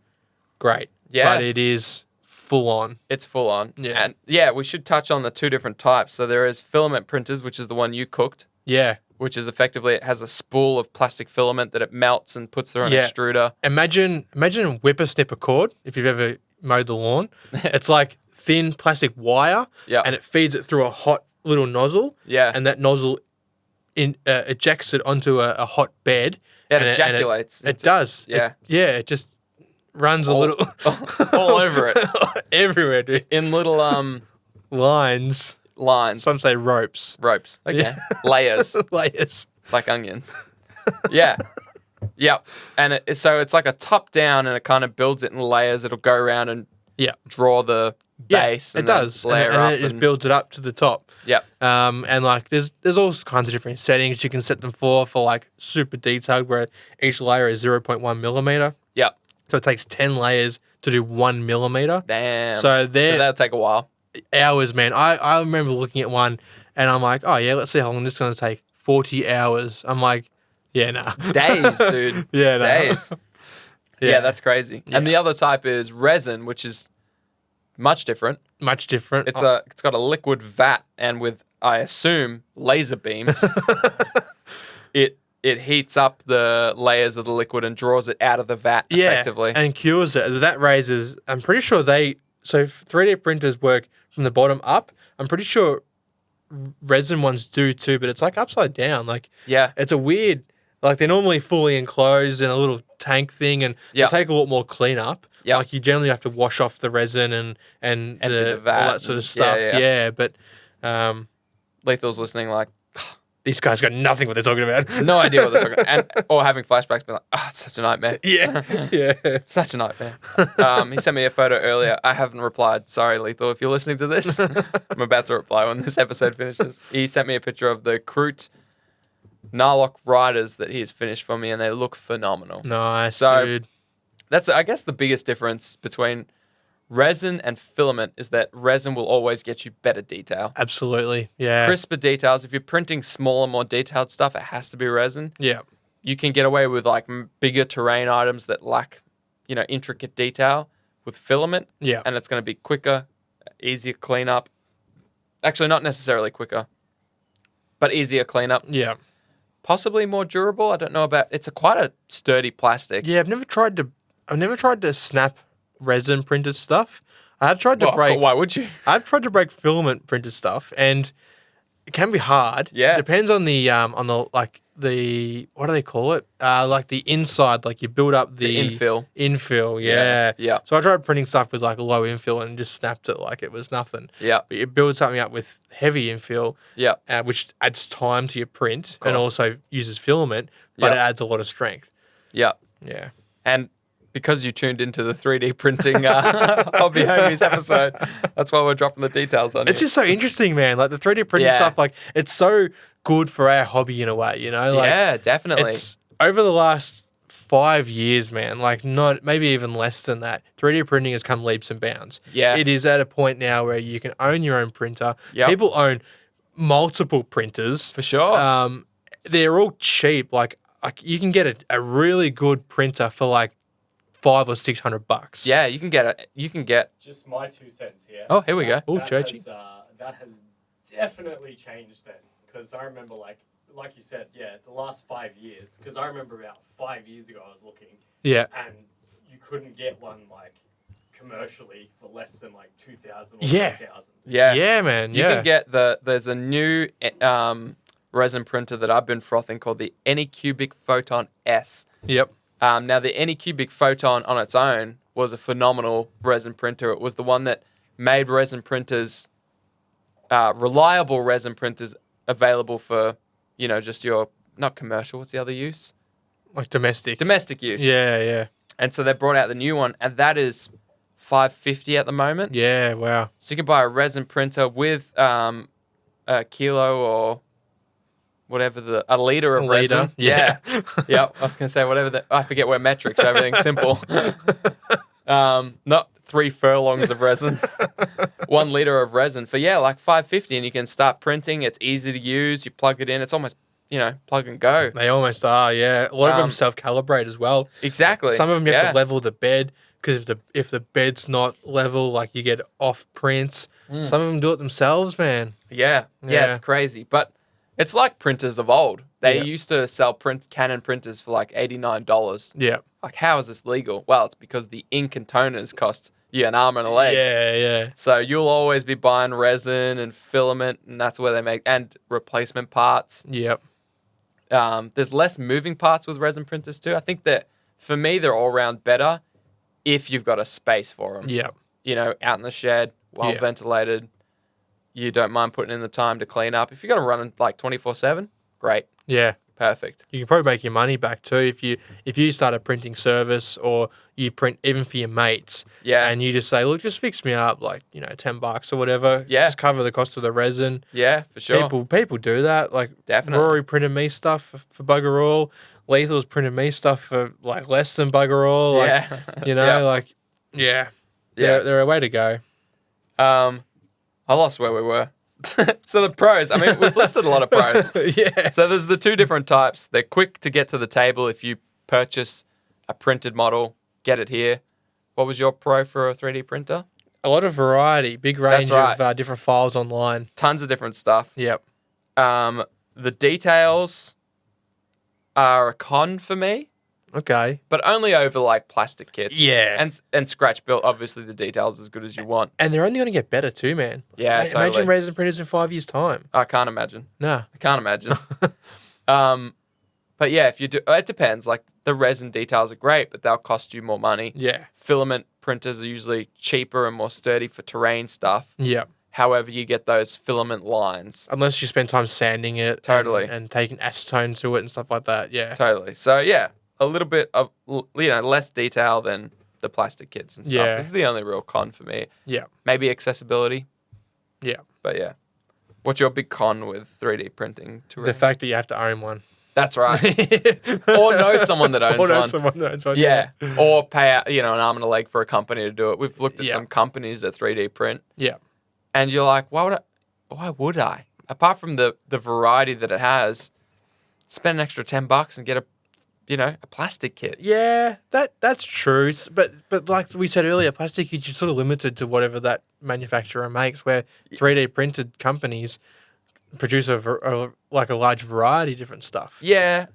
great. Yeah. But it is full on. It's full on. Yeah. And yeah, we should touch on the two different types. So there is filament printers, which is the one you cooked, Yeah. which is effectively it has a spool of plastic filament that it melts and puts through an Yeah. extruder. Imagine a whippersnipper cord, if you've ever mowed the lawn. It's like thin plastic wire, Yeah. and it feeds it through a hot little nozzle, Yeah. and that nozzle ejects it onto a hot bed. It and ejaculates. It does. Yeah. It just runs a little all over it. everywhere, dude. In little Lines. lines. Some say ropes. Ropes. Okay. Yeah. Layers. Layers. Like onions. Yeah. Yep. And so it's like a top down and it kind of builds it in layers. It'll go around and Yeah. draw the base. It and then does. Layer and up. then it just builds it up to the top. Yep. And like there's all kinds of different settings you can set them for like super detailed, where each layer is 0.1 millimeter. Yep. So it takes 10 layers to do 1 millimeter. Damn. So that'll take a while. hours, man. I remember looking at one and I'm like, oh yeah, let's see how long this is going to take. 40 hours. I'm like, yeah, nah. Days, dude. Yeah, nah. Days. Yeah, that's crazy. Yeah. And the other type is resin, which is much different. Much different. It's got a liquid vat, and with, I assume, laser beams, it heats up the layers of the liquid and draws it out of the vat effectively. and cures it. That raises. I'm pretty sure 3D printers work from the bottom up. I'm pretty sure resin ones do too, but it's like upside down. Like Yeah. it's a weird. Like they're normally fully enclosed in a little tank thing, and Yeah. they take a lot more cleanup. Yeah. Like you generally have to wash off the resin and Empty the vat all that sort of and- stuff. yeah. Yeah, but Lethal's listening like, these guys got nothing what they're talking about. no idea what they're talking about. Or having flashbacks, being like, oh, it's such a nightmare. Yeah, yeah. Such a nightmare. He sent me a photo earlier. I haven't replied. Sorry, Lethal, if you're listening to this. I'm about to reply when this episode finishes. He sent me a picture of the Kroot Narlock riders that he's finished for me, and they look phenomenal. Nice, So- dude. That's, I guess, the biggest difference between resin and filament is that resin will always get you better detail. Absolutely. Yeah. Crisper details. If you're printing smaller, more detailed stuff, it has to be resin. Yeah. You can get away with like bigger terrain items that lack, intricate detail with filament. Yeah. And it's going to be quicker, easier cleanup. Actually, not necessarily quicker, but easier cleanup. Yeah. Possibly more durable. I don't know about. It's quite a sturdy plastic. Yeah. I've never tried to snap resin printed stuff. I've tried to break. Why would you? I've tried to break filament printed stuff, and it can be hard. Yeah. It depends on the what do they call it? Like the inside, like you build up the infill. Infill, yeah. Yeah. So I tried printing stuff with like a low infill and just snapped it like it was nothing. Yeah. But you build something up with heavy infill, Yeah. which adds time to your print and course. also uses filament, but Yeah. it adds a lot of strength. Yeah. Yeah. And because you tuned into the 3D printing Hobby Homies episode, that's why we're dropping the details on It's you. just so interesting, man. Like the 3D printing Yeah. stuff, like it's so good for our hobby in a way, Like, yeah, definitely. it's over the last 5 years, man, like not maybe even less than that. 3D printing has come leaps and bounds. Yeah. It is at a point now where you can own your own printer. Yep. People own multiple printers. For sure. They're all cheap. Like you can get a really good printer for like $500 or $600. Yeah, you can get it. You can get. Just my 2 cents here. Oh, here we go. Oh, That churchy. that has definitely changed then. Because I remember, like you said, the last 5 years. Because I remember about 5 years ago, I was looking, Yeah. and you couldn't get one like commercially for less than like 2,000 or Yeah. 3,000. Yeah. Yeah, man. You Yeah. can get there's a new resin printer that I've been frothing called the Anycubic Photon S. Yep. Now, the Anycubic Photon on its own was a phenomenal resin printer. It was the one that made resin printers, reliable resin printers, available for, just your, not commercial, what's the other use? Like domestic. Domestic use. Yeah, yeah. And so they brought out the new one, and that is $550 at the moment. Yeah, wow. So you can buy a resin printer with a kilo or whatever a liter of resin. Yeah. Yeah. I was gonna say I forget we're metric, so everything's simple. Not 3 furlongs of resin. 1 liter of resin for like $550, and you can start printing. It's easy to use. You plug it in. It's almost plug and go. They almost are, yeah. A lot of them self-calibrate as well. Exactly. Some of them you have to level the bed because if the bed's not level, like you get off prints. Some of them do it themselves, man. Yeah, Yeah. it's crazy, but It's like printers of old. They Yeah. used to sell Canon printers for like $89. Yeah. Like, how is this legal? Well, it's because the ink and toners cost you an arm and a leg. Yeah, yeah. So you'll always be buying resin and filament, and that's where they make, and replacement parts. Yep. There's less moving parts with resin printers too. I think that for me, they're all around better if you've got a space for them. Yep. You know, out in the shed, well Yeah. ventilated. You don't mind putting in the time to clean up. If you got to run like 24/7, great, Yeah. perfect. You can probably make your money back too if you start a printing service or you print even for your mates. Yeah. And you just say, look, just fix me up like, $10 or whatever. Yeah. Just cover the cost of the resin. Yeah, for sure. People do that. Like Definitely. Rory printed me stuff for bugger all. Lethal's printed me stuff for like less than bugger all. Like, Yeah. yeah. Yeah. They're a way to go. I lost where we were. So the pros, I mean, we've listed a lot of pros. Yeah. So there's the two different types. They're quick to get to the table if you purchase a printed model, get it here. What was your pro for a 3D printer? A lot of variety, big range That's right. of different files online. Tons of different stuff. Yep. The details are a con for me, Okay. but only over like plastic kits. Yeah. And scratch built. Obviously, the details as good as you want. And they're only going to get better too, man. Yeah, Imagine totally. resin printers in 5 years' time. I can't imagine. Nah. I can't imagine. But yeah, if you do, it depends. Like the resin details are great, but they'll cost you more money. Yeah. Filament printers are usually cheaper and more sturdy for terrain stuff. Yep. However, you get those filament lines. Unless you spend time sanding it. Totally. And taking acetone to it and stuff like that. Yeah. Totally. So yeah, a little bit of less detail than the plastic kits and stuff. Yeah. This is the only real con for me. Yeah. Maybe accessibility. Yeah. But yeah. What's your big con with 3D printing? The fact that you have to own one. That's right. Or know someone that owns Or know one. someone that owns one. Yeah. Or pay out, an arm and a leg for a company to do it. We've looked at Yeah. some companies that 3D print, Yeah. and you're like, why would I? Apart from the variety that it has, spend an extra $10 and get a plastic kit. Yeah, that's true. But like we said earlier, plastic is sort of limited to whatever that manufacturer makes. Where 3D printed companies produce a large variety of different stuff. Yeah.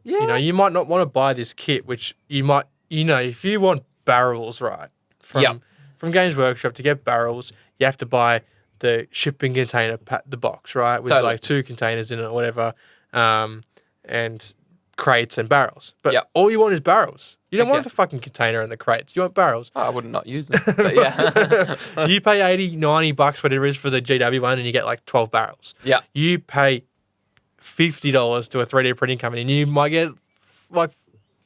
You might not want to buy this kit, which you might, if you want barrels, right? Yep. From Games Workshop to get barrels, you have to buy the shipping container, the box, right, with Totally. like 2 containers in it or whatever, and crates and barrels. But Yep. all you want is barrels. You don't want Okay. the fucking container and the crates. You want barrels. Oh, I would not use them. But yeah. You pay $80-$90, whatever it is, for the GW one, and you get like 12 barrels. Yeah. You pay $50 to a 3D printing company, and you might get like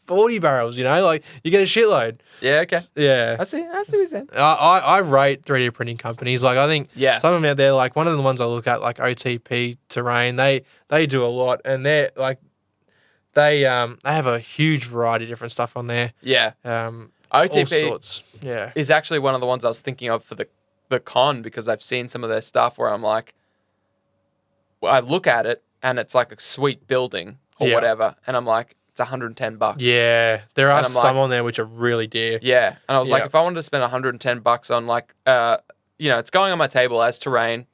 40 barrels. Like you get a shitload. Yeah. Okay. Yeah. I see what you're saying. I rate 3D printing companies. Like I think Yeah. some of them out there, like one of the ones I look at, like OTP Terrain, they do a lot, and they're like they have a huge variety of different stuff on there. Yeah. All OTP sorts. Yeah. is actually one of the ones I was thinking of for the con, because I've seen some of their stuff where I'm like, I look at it and it's like a sweet building or Yeah. whatever, and I'm like, it's $110. Yeah, there are And I'm some like- on there which are really dear. Yeah. And I was like, Yeah. if I wanted to spend $110 on like, it's going on my table as terrain,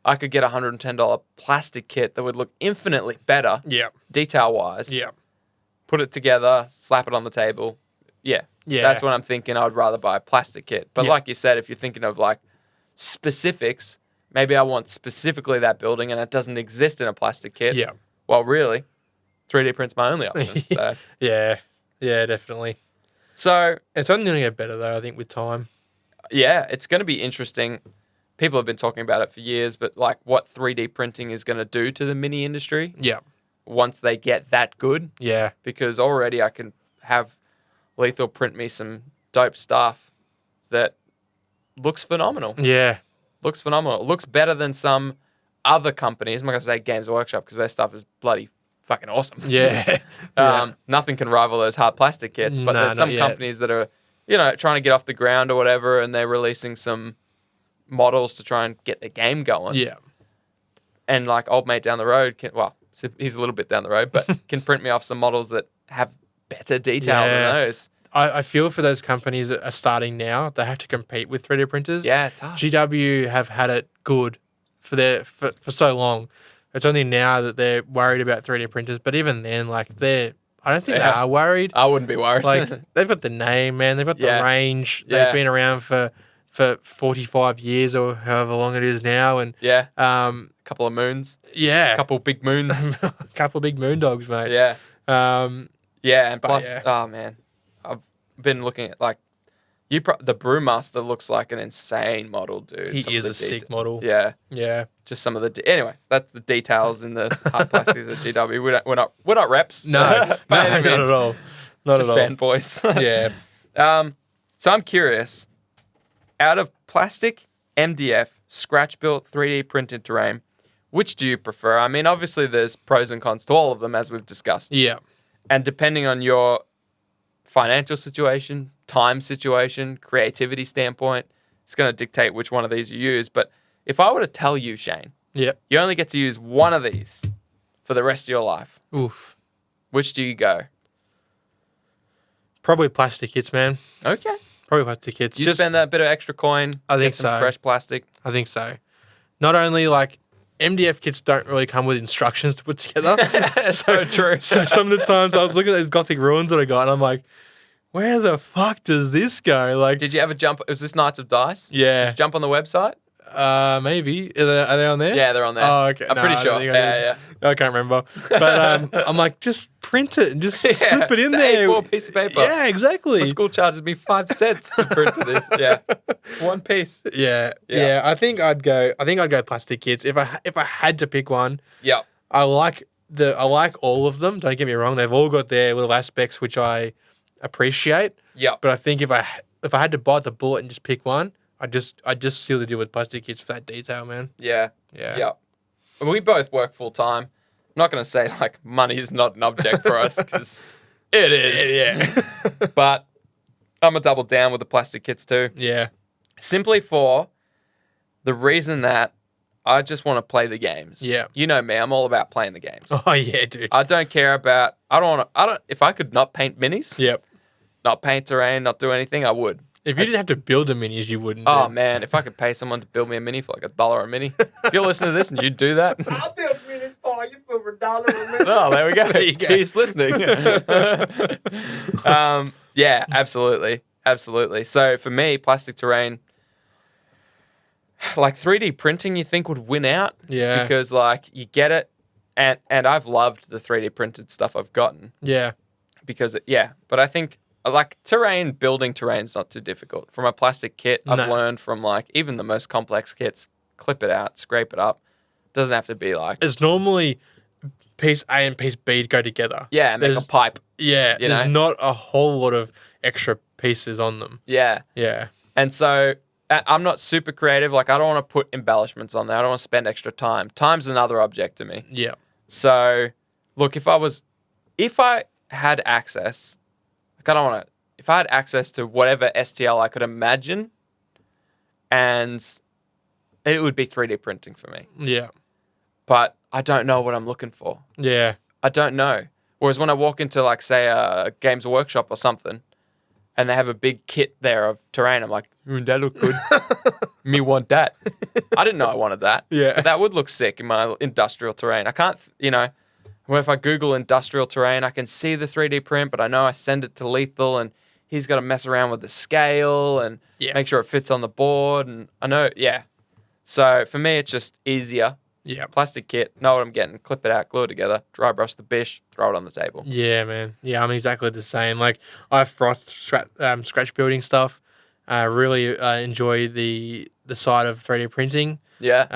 I could get a $110 plastic kit that would look infinitely better, Yeah. detail wise. Yeah. Put it together, slap it on the table. Yeah. Yeah. That's when I'm thinking I would rather buy a plastic kit. But Yeah. like you said, if you're thinking of like specifics, maybe I want specifically that building and it doesn't exist in a plastic kit. Yeah. Well, really, 3D print's my only option. So, Yeah. Yeah, definitely. so It's only going to get better though, I think, with time. yeah, it's going to be interesting. People have been talking about it for years, but like what 3D printing is going to do to the mini industry Yeah. once they get that good. Yeah. Because already I can have Lethal print me some dope stuff that looks phenomenal. Yeah. Looks phenomenal. It looks better than some other companies. I'm not going to say Games Workshop because their stuff is bloody fucking awesome. Yeah. Yeah. Nothing can rival those hard plastic kits, but No, there's not some yet. companies that are, trying to get off the ground or whatever, and they're releasing some models to try and get the game going. Yeah. And like old mate down the road he's a little bit down the road, but can print me off some models that have better detail Yeah. than those. I feel for those companies that are starting now, they have to compete with 3D printers. Yeah, tough. GW have had it good for so long. It's only now that they're worried about 3D printers. But even then, like I don't think they Yeah. are worried. I wouldn't be worried. Like they've got the name, man. They've got the Yeah. range. Yeah. They've been around for 45 years or however long it is now. And yeah. um, Couple of moons. yeah, Couple big moons. a couple of big moon dogs, mate. yeah. Um, Yeah, and But plus, yeah. oh man, I've been looking at like the Brewmaster looks like an insane model, dude. he Some of is the a sick model. Yeah, Yeah. just some of the. Anyways, that's the details in the hard plastics of GW. We're not reps. No, by no, any not means. at all. Not Just at all. fanboys. Yeah. So I'm curious. Out of plastic, MDF, scratch built, 3D printed terrain, which do you prefer? I mean, obviously there's pros and cons to all of them, as we've discussed. Yeah. And depending on your financial situation, time situation, creativity standpoint, it's going to dictate which one of these you use. But if I were to tell you, Shane, Yeah. you only get to use one of these for the rest of your life, Oof. which do you go? Probably plastic kits, man. Okay. Probably plastic kits. You Just, spend that bit of extra coin, I think get some so. fresh plastic. I think so. Not only like MDF kits don't really come with instructions to put together. So true. So some of the times I was looking at those Gothic ruins that I got, and I'm like, where the fuck does this go? Like, Did you ever jump? Was this Knights of Dice? Did yeah, you jump on the website? maybe are they on there? Yeah, they're on there. Oh, okay. I'm No, pretty I sure. don't think I did. Yeah. I can't remember. But I'm like, just print it and just slip it in it's there. A4 piece of paper. Yeah, exactly. The school charges me 5 cents to print to this. Yeah, one piece. Yeah, Yeah. yeah. I think I'd go plastic kits if I had to pick one. Yeah, I like all of them. Don't get me wrong; they've all got their little aspects which I appreciate. yeah, But I think if I had to bite the bullet and just pick one, I just still to deal with plastic kits for that detail, man. yeah, Yeah. yeah. And we both work full time. I'm not going to say like money is not an object for us because it is. Yeah. But I'm gonna double down with the plastic kits too, Yeah. simply for the reason that I just want to play the games. Yeah. You know me, I'm all about playing the games. Oh yeah, dude. I don't care about. If I could not paint minis, Yep. not paint terrain, not do anything, I would. If you didn't have to build the minis, you wouldn't. Oh dude. man, if I could pay someone to build me a mini for like $1 a mini, if you're listening to this and you do that, I'll build minis for you for $1 a minute. oh, there we go. There you go. He's listening. Yeah, absolutely, absolutely. So for me, plastic terrain, like 3D printing, you think would win out? Yeah. because like you get it, and I've loved the 3D printed stuff I've gotten Yeah. because but I think. Like building terrain's not too difficult. From a plastic kit, I've No. learned from like even the most complex kits, clip it out, scrape it up. Doesn't have to be like It's normally piece A and piece B go together. make a There's- pipe. Yeah. You There's know? not a whole lot of extra pieces on them. Yeah, Yeah. and so I'm not super creative. Like I don't want to put embellishments on there. I don't want to spend extra time. Time's another object to me. Yeah. So look, if I had access. I don't want to. If I had access to whatever STL I could imagine, and it would be 3D printing for me. Yeah. But I don't know what I'm looking for. Yeah. I don't know. Whereas when I walk into like say a Games Workshop or something, and they have a big kit there of terrain, I'm like, that look good. Me want that. I didn't know I wanted that. Yeah. But that would look sick in my industrial terrain. I can't, Well, if I Google industrial terrain, I can see the 3D print, but I know I send it to Lethal and he's got to mess around with the scale and make sure it fits on the board. And I know, So for me, it's just easier. Yeah. Plastic kit, know what I'm getting, clip it out, glue it together, dry brush the bish, throw it on the table. Yeah, man. Yeah, I'm exactly the same. Like, I froth scratch building stuff. I really enjoy the side of 3D printing Yeah.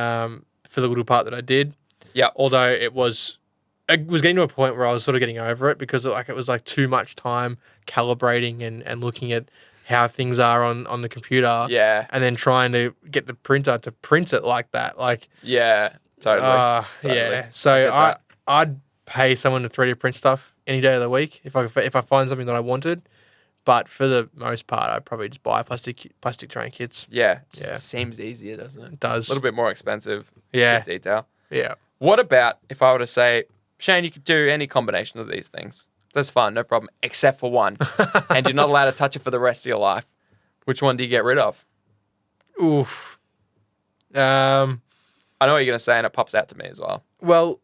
for the little part that I did. Yeah. Although it was getting to a point where I was sort of getting over it because it was like too much time calibrating and looking at how things are on the computer. Yeah. And then trying to get the printer to print it like that. Like, Yeah. Totally. Totally. yeah. So I get that. I'd pay someone to 3D print stuff any day of the week if I find something that I wanted. But for the most part, I'd probably just buy plastic terrain kits. Yeah. Just Yeah. seems easier, doesn't it? It does. A little bit more expensive. Yeah. Good detail. Yeah. What about if I were to say, Shane, you could do any combination of these things. That's fine, no problem, except for one. And you're not allowed to touch it for the rest of your life. Which one do you get rid of? Oof. I know what you're gonna say, and it pops out to me as well. Well,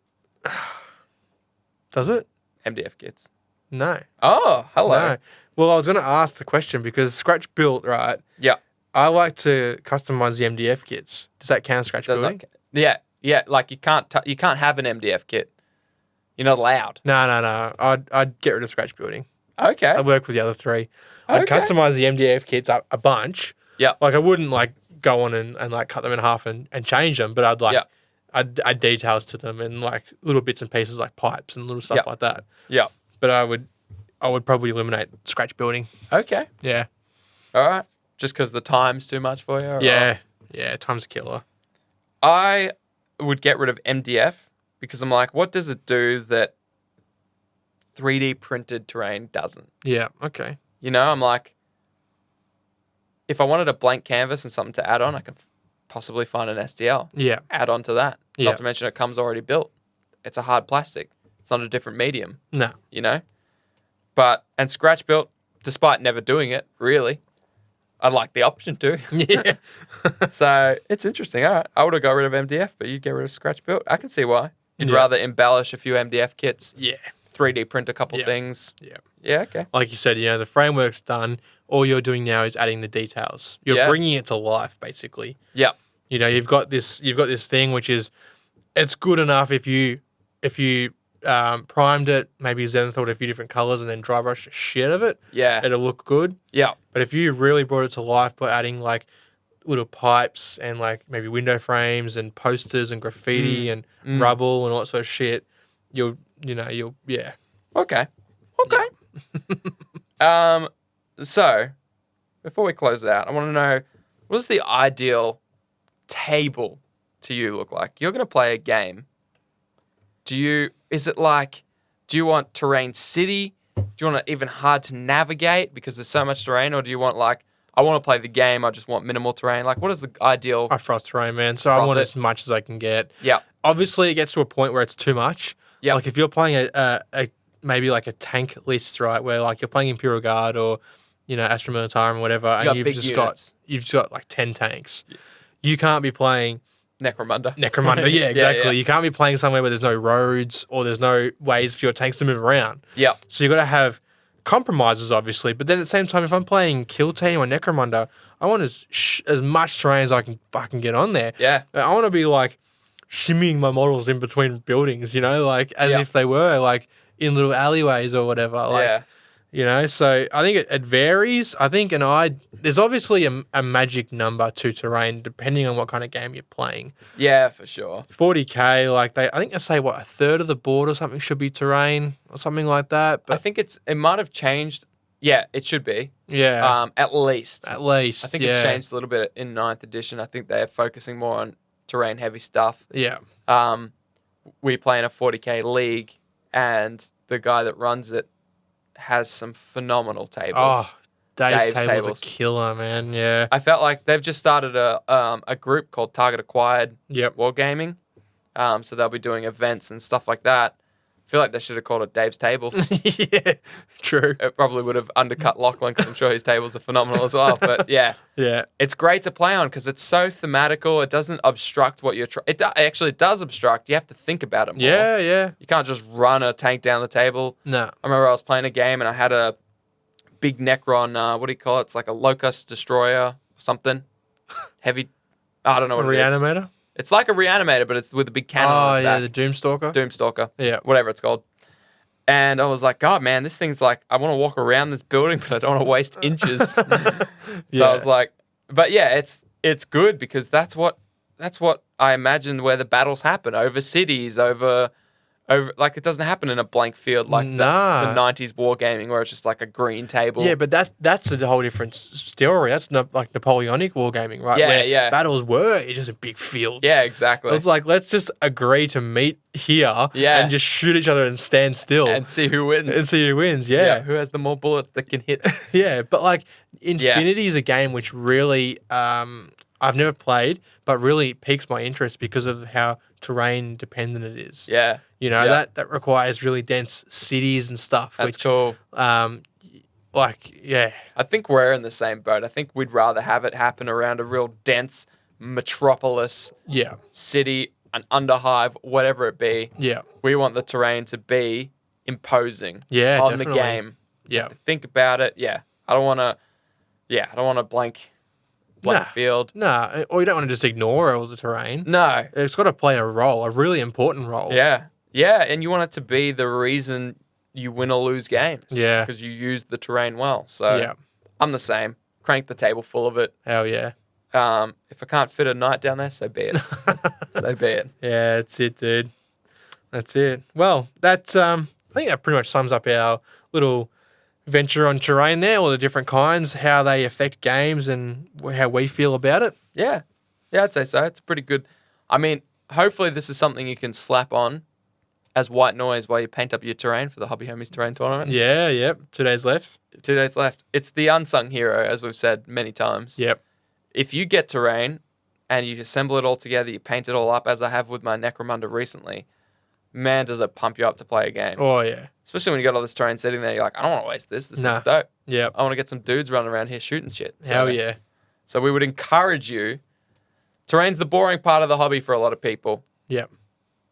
does it? MDF kits. No. Oh, hello. No. Well, I was going to ask the question because scratch built, right? Yeah. I like to customize the MDF kits. Does that count as scratch Does building? not, yeah. Like you can't have an MDF kit. You're not allowed. No. I'd get rid of scratch building. Okay. I'd work with the other three. I'd Okay. customize the MDF kits a bunch. Yeah. Like I wouldn't like go on and like cut them in half and change them, but I'd like I'd add details to them and like little bits and pieces like pipes and little stuff like that. Yeah. But I would probably eliminate scratch building. Okay. Yeah. All right. Just because the time's too much for you? Or? Yeah. Yeah. Time's a killer. I would get rid of MDF because I'm like, what does it do that 3D printed terrain doesn't? Yeah. Okay. You know, I'm like, if I wanted a blank canvas and something to add on, I can possibly find an STL. Yeah. Add on to that. Yeah. Not to mention it comes already built. It's a hard plastic. It's not a different medium. No. You know? And scratch built, despite never doing it, really, I'd like the option to. Yeah. So it's interesting. All right. I would have got rid of MDF, but you'd get rid of scratch built. I can see why. You'd rather embellish a few MDF kits. Yeah. 3D print a couple things. Yeah. Yeah, okay. Like you said, the framework's done. All you're doing now is adding the details. You're bringing it to life, basically. Yeah. You've got this thing which is, it's good enough if you primed it, maybe zenithal a few different colors and then dry brush the shit of it. Yeah. It'll look good. Yeah. But if you really brought it to life by adding like little pipes and like maybe window frames and posters and graffiti and rubble and all that sort of shit, you'll Okay. So before we close it out, I want to know, what does the ideal table to you look like? You're going to play a game. Do you want terrain city? Do you want it even hard to navigate because there's so much terrain? Or do you want I want to play the game, I just want minimal terrain? Like, what is the ideal? I frost terrain, man. So I want as much as I can get. Yeah. Obviously, it gets to a point where it's too much. Yeah. Like if you're playing a maybe like a tank list, right, where like you're playing Imperial Guard or Astra Militarum or whatever, and you've just got like 10 tanks. Yeah. You can't be playing Necromunda. Yeah, exactly. Yeah. You can't be playing somewhere where there's no roads or there's no ways for your tanks to move around. Yeah. So you got to have compromises, obviously. But then at the same time, if I'm playing Kill Team or Necromunda, I want as much terrain as I can fucking get on there. Yeah. I want to be like shimmying my models in between buildings, like as if they were like in little alleyways or whatever. Like, so I think it varies. I think there's obviously a magic number to terrain depending on what kind of game you're playing. Yeah, for sure. 40k, I think they say a third of the board or something should be terrain or something like that. But I think it might have changed. Yeah, it should be. Yeah. At least. At least. I think it's changed a little bit in 9th edition. I think they're focusing more on terrain heavy stuff. Yeah. We play in a 40k league, and the guy that runs it has some phenomenal tables. Oh, Dave's table's tables. a killer, man. Yeah. I felt like they've just started a group called Target Acquired Wargaming. So they'll be doing events and stuff like that. I feel like they should have called it Dave's Tables. Yeah, true. It probably would have undercut Lachlan because I'm sure his tables are phenomenal as well. But yeah, it's great to play on because it's so thematical. It doesn't obstruct what you're trying. It does obstruct. You have to think about it more. Yeah. You can't just run a tank down the table. No. I remember I was playing a game and I had a big Necron. What do you call it? It's like a Locust Destroyer or something. Heavy. I don't know what it is. Reanimator? It's like a Reanimator, but it's with a big cannon on its back. The Doomstalker. Doomstalker. Yeah. Whatever it's called. And I was like, God, man, this thing's like, I want to walk around this building, but I don't want to waste inches. So I was like, but yeah, it's good because that's what I imagined where the battles happen, over cities, over like it doesn't happen in a blank field like the 90s wargaming where it's just like a green table. Yeah, but that's a whole different story. That's not like Napoleonic wargaming, right? Yeah, where battles were just in big fields. Yeah, exactly. It's like, let's just agree to meet here and just shoot each other and stand still. And see who wins. Yeah. Who has the more bullets that can hit. Yeah, but like Infinity is a game which really I've never played, but really piques my interest because of how terrain dependent it is. Yeah. That requires really dense cities and stuff. That's cool. I think we're in the same boat. I think we'd rather have it happen around a real dense metropolis, Yeah. city, an underhive, whatever it be. Yeah. We want the terrain to be imposing Yeah, on definitely. the game. You Yeah. have to think about it. Yeah. I don't want to blank Nah. field. Nah. Or you don't want to just ignore all the terrain. No. It's got to play a role, a really important role. Yeah. Yeah. And you want it to be the reason you win or lose games. Yeah. Because you use the terrain well. So Yeah. I'm the same. Crank the table full of it. Hell yeah. If I can't fit a knight down there, so be it. So be it. Yeah, that's it, dude. That's it. Well, that's I think that pretty much sums up our little venture on terrain there, all the different kinds, how they affect games and how we feel about it. Yeah. Yeah, I'd say so. It's pretty good. I mean, hopefully this is something you can slap on as white noise while you paint up your terrain for the Hobby Homies Terrain Tournament. Yeah, yep. 2 days left. 2 days left. It's the unsung hero, as we've said many times. Yep. If you get terrain and you assemble it all together, you paint it all up, as I have with my Necromunda recently, man, does it pump you up to play a game. Oh, yeah. Especially when you got all this terrain sitting there, you're like, I don't want to waste this. This Nah. looks dope. Yep. I want to get some dudes running around here shooting shit. Hell yeah. So we would encourage you. Terrain's the boring part of the hobby for a lot of people. Yep.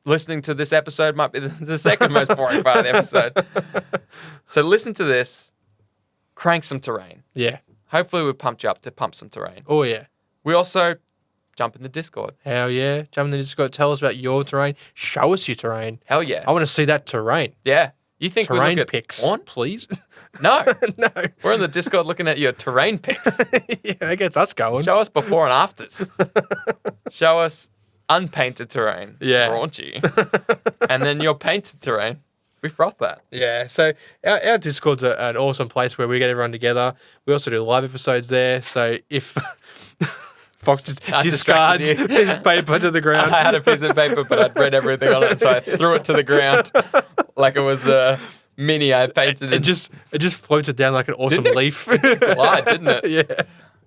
Listening to this episode might be the second most boring part of the episode. So listen to this. Crank some terrain. Yeah. Hopefully we've pumped you up to pump some terrain. Oh, yeah. We also jump in the Discord. Hell yeah. Jump in the Discord. Tell us about your terrain. Show us your terrain. Hell yeah. I want to see that terrain. Yeah. You think we Terrain look at pics, porn? please. No. No. We're in the Discord looking at your terrain pics. Yeah, that gets us going. Show us before and afters. Show us unpainted terrain. Yeah. Raunchy. And then your painted terrain. We froth that. Yeah, so our Discord's an awesome place where we get everyone together. We also do live episodes there. So if Fox just I discards distracted you. his paper to the ground, I had a piece of paper, but I'd read everything on it, so I threw it to the ground like it was a mini I painted. it just floated down like an awesome Didn't it? leaf. Glide, didn't it? Yeah.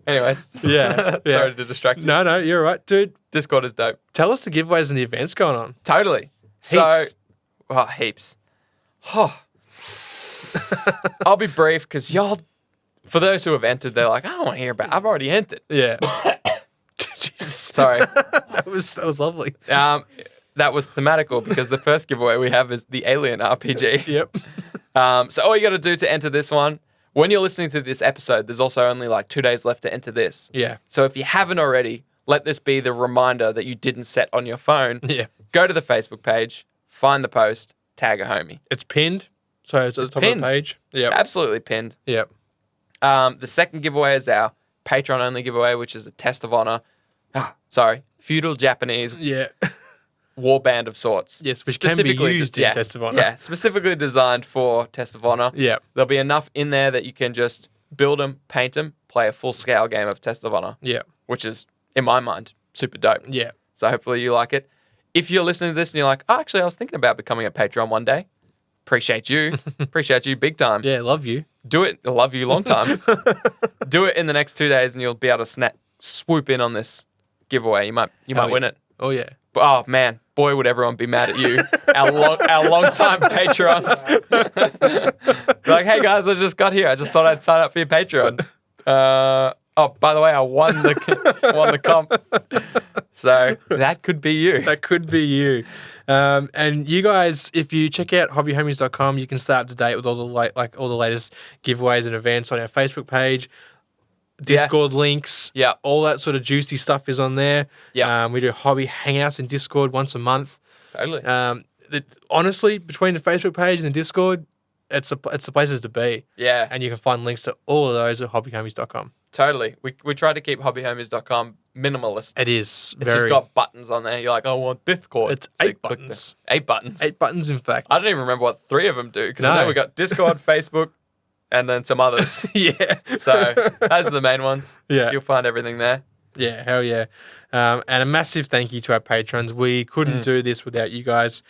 Anyways, Yeah, yeah. sorry to distract you. No, you're right, dude. Discord is dope. Tell us the giveaways and the events going on. Totally. Heaps. Oh. I'll be brief because y'all, for those who have entered, they're like, I don't want to hear about it. I've already entered. Yeah. Jesus. Sorry. that was lovely. That was thematical because the first giveaway we have is the Alien RPG. Yep. So all you got to do to enter this one, when you're listening to this episode, there's also only like 2 days left to enter this. Yeah. So if you haven't already, let this be the reminder that you didn't set on your phone. Yeah. Go to the Facebook page, find the post, tag a homie. It's pinned, so it's at the top pinned. of the page. Yep. Absolutely pinned. Yep. The second giveaway is our Patreon only giveaway, which is a test of honor. Feudal Japanese Yeah. warband of sorts. Yes, which can be used in Test of Honor. Yeah, specifically designed for Test of Honor. Yeah. There'll be enough in there that you can just build them, paint them, play a full scale game of Test of Honor. Yeah. Which is, in my mind, super dope. Yeah. So hopefully you like it. If you're listening to this and you're like, oh, actually, I was thinking about becoming a Patreon one day. Appreciate you. Appreciate you big time. Yeah, love you. Do it. I love you long time. Do it in the next 2 days and you'll be able to swoop in on this giveaway. You might win it. Oh, yeah. Oh man, boy, would everyone be mad at you, our long time patrons. Like, hey guys, I just got here. I just thought I'd sign up for your Patreon. By the way, I won the comp. So that could be you. That could be you. And you guys, if you check out hobbyhomies.com, you can stay up to date with all the latest giveaways and events on our Facebook page. Discord links, all that sort of juicy stuff is on there. Yeah, we do hobby hangouts in Discord once a month. Totally. Honestly, between the Facebook page and the Discord, it's the places to be. Yeah, and you can find links to all of those at hobbyhomies.com. Totally. We try to keep hobbyhomies.com minimalist. It is. It's just got buttons on there. You're like, I want Discord. It's 8 buttons. 8 buttons. 8 buttons, in fact. I don't even remember what 3 of them do because I know we got Discord, Facebook, and then some others. Yeah. So those are the main ones. Yeah. You'll find everything there. Yeah, hell yeah. And a massive thank you to our patrons. We couldn't do this without you guys.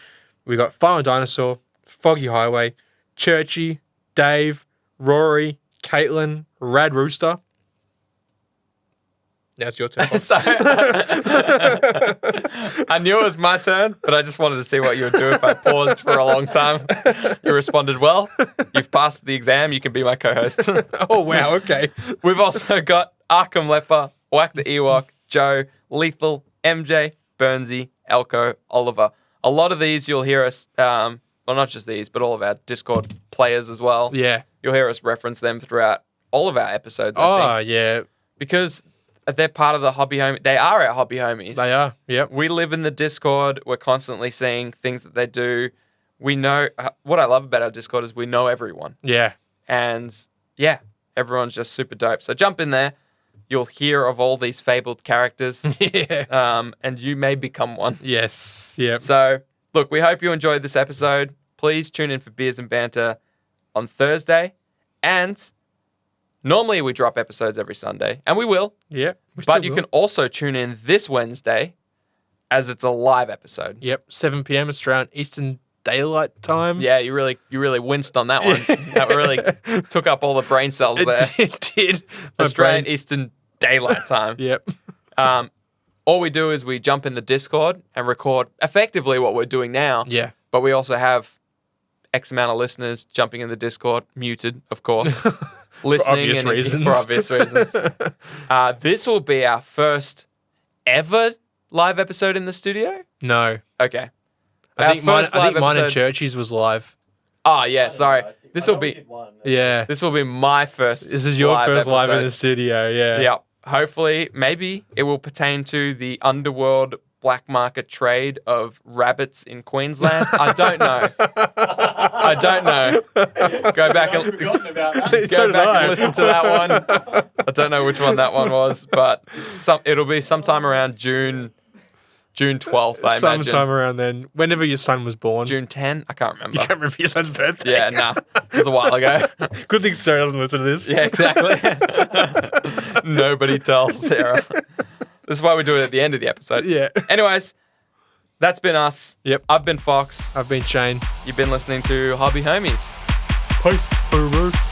We got Final Dinosaur, Foggy Highway, Churchy, Dave, Rory, Caitlin, Rad Rooster. Now it's your turn. So, I knew it was my turn, but I just wanted to see what you would do if I paused for a long time. You responded well. You've passed the exam. You can be my co-host. Oh, wow. Okay. We've also got Arkham Leper, Whack the Ewok, Joe, Lethal, MJ, Burnsy, Elko, Oliver. A lot of these you'll hear us, well, not just these, but all of our Discord players as well. Yeah. You'll hear us reference them throughout all of our episodes, I think. Yeah. Because they're part of the hobby home. They are our hobby homies. They are. Yep. We live in the Discord. We're constantly seeing things that they do. We know, what I love about our Discord is we know everyone. Yeah. And yeah, everyone's just super dope. So jump in there. You'll hear of all these fabled characters. Yeah. And you may become one. Yes. Yep. So, look, we hope you enjoyed this episode. Please tune in for Beers and Banter on Thursday. And normally we drop episodes every Sunday, and we will. Yep. But you can also tune in this Wednesday as it's a live episode. Yep. 7 p.m. Australian Eastern Daylight Time. Yeah, you really winced on that one. That really took up all the brain cells there. It did. My Australian brain- Eastern Daylight Time. Yep. All we do is we jump in the Discord and record effectively what we're doing now. Yeah. But we also have X amount of listeners jumping in the Discord, muted, of course. Listening obvious reasons. For obvious reasons. This will be our first ever live episode in the studio. No. Okay. I think mine and Churchy's was live. Oh yeah, sorry. This will be Yeah. this will be my first. This is your first live in episode. the studio. Yeah. Yeah. Hopefully, maybe it will pertain to the underworld black market trade of rabbits in Queensland. I don't know. I don't know. Go back and forgotten about that. So go did back I. and listen to that one. I don't know which one that one was, but it'll be sometime around June 12th, I imagine. Sometime around then. Whenever your son was born. June 10? I can't remember. You can't remember your son's birthday. Yeah, nah. It was a while ago. Good thing Sarah doesn't listen to this. Yeah, exactly. Nobody tells Sarah. This is why we do it at the end of the episode. Yeah. Anyways, that's been us. Yep. I've been Fox. I've been Shane. You've been listening to Hobby Homies. Peace.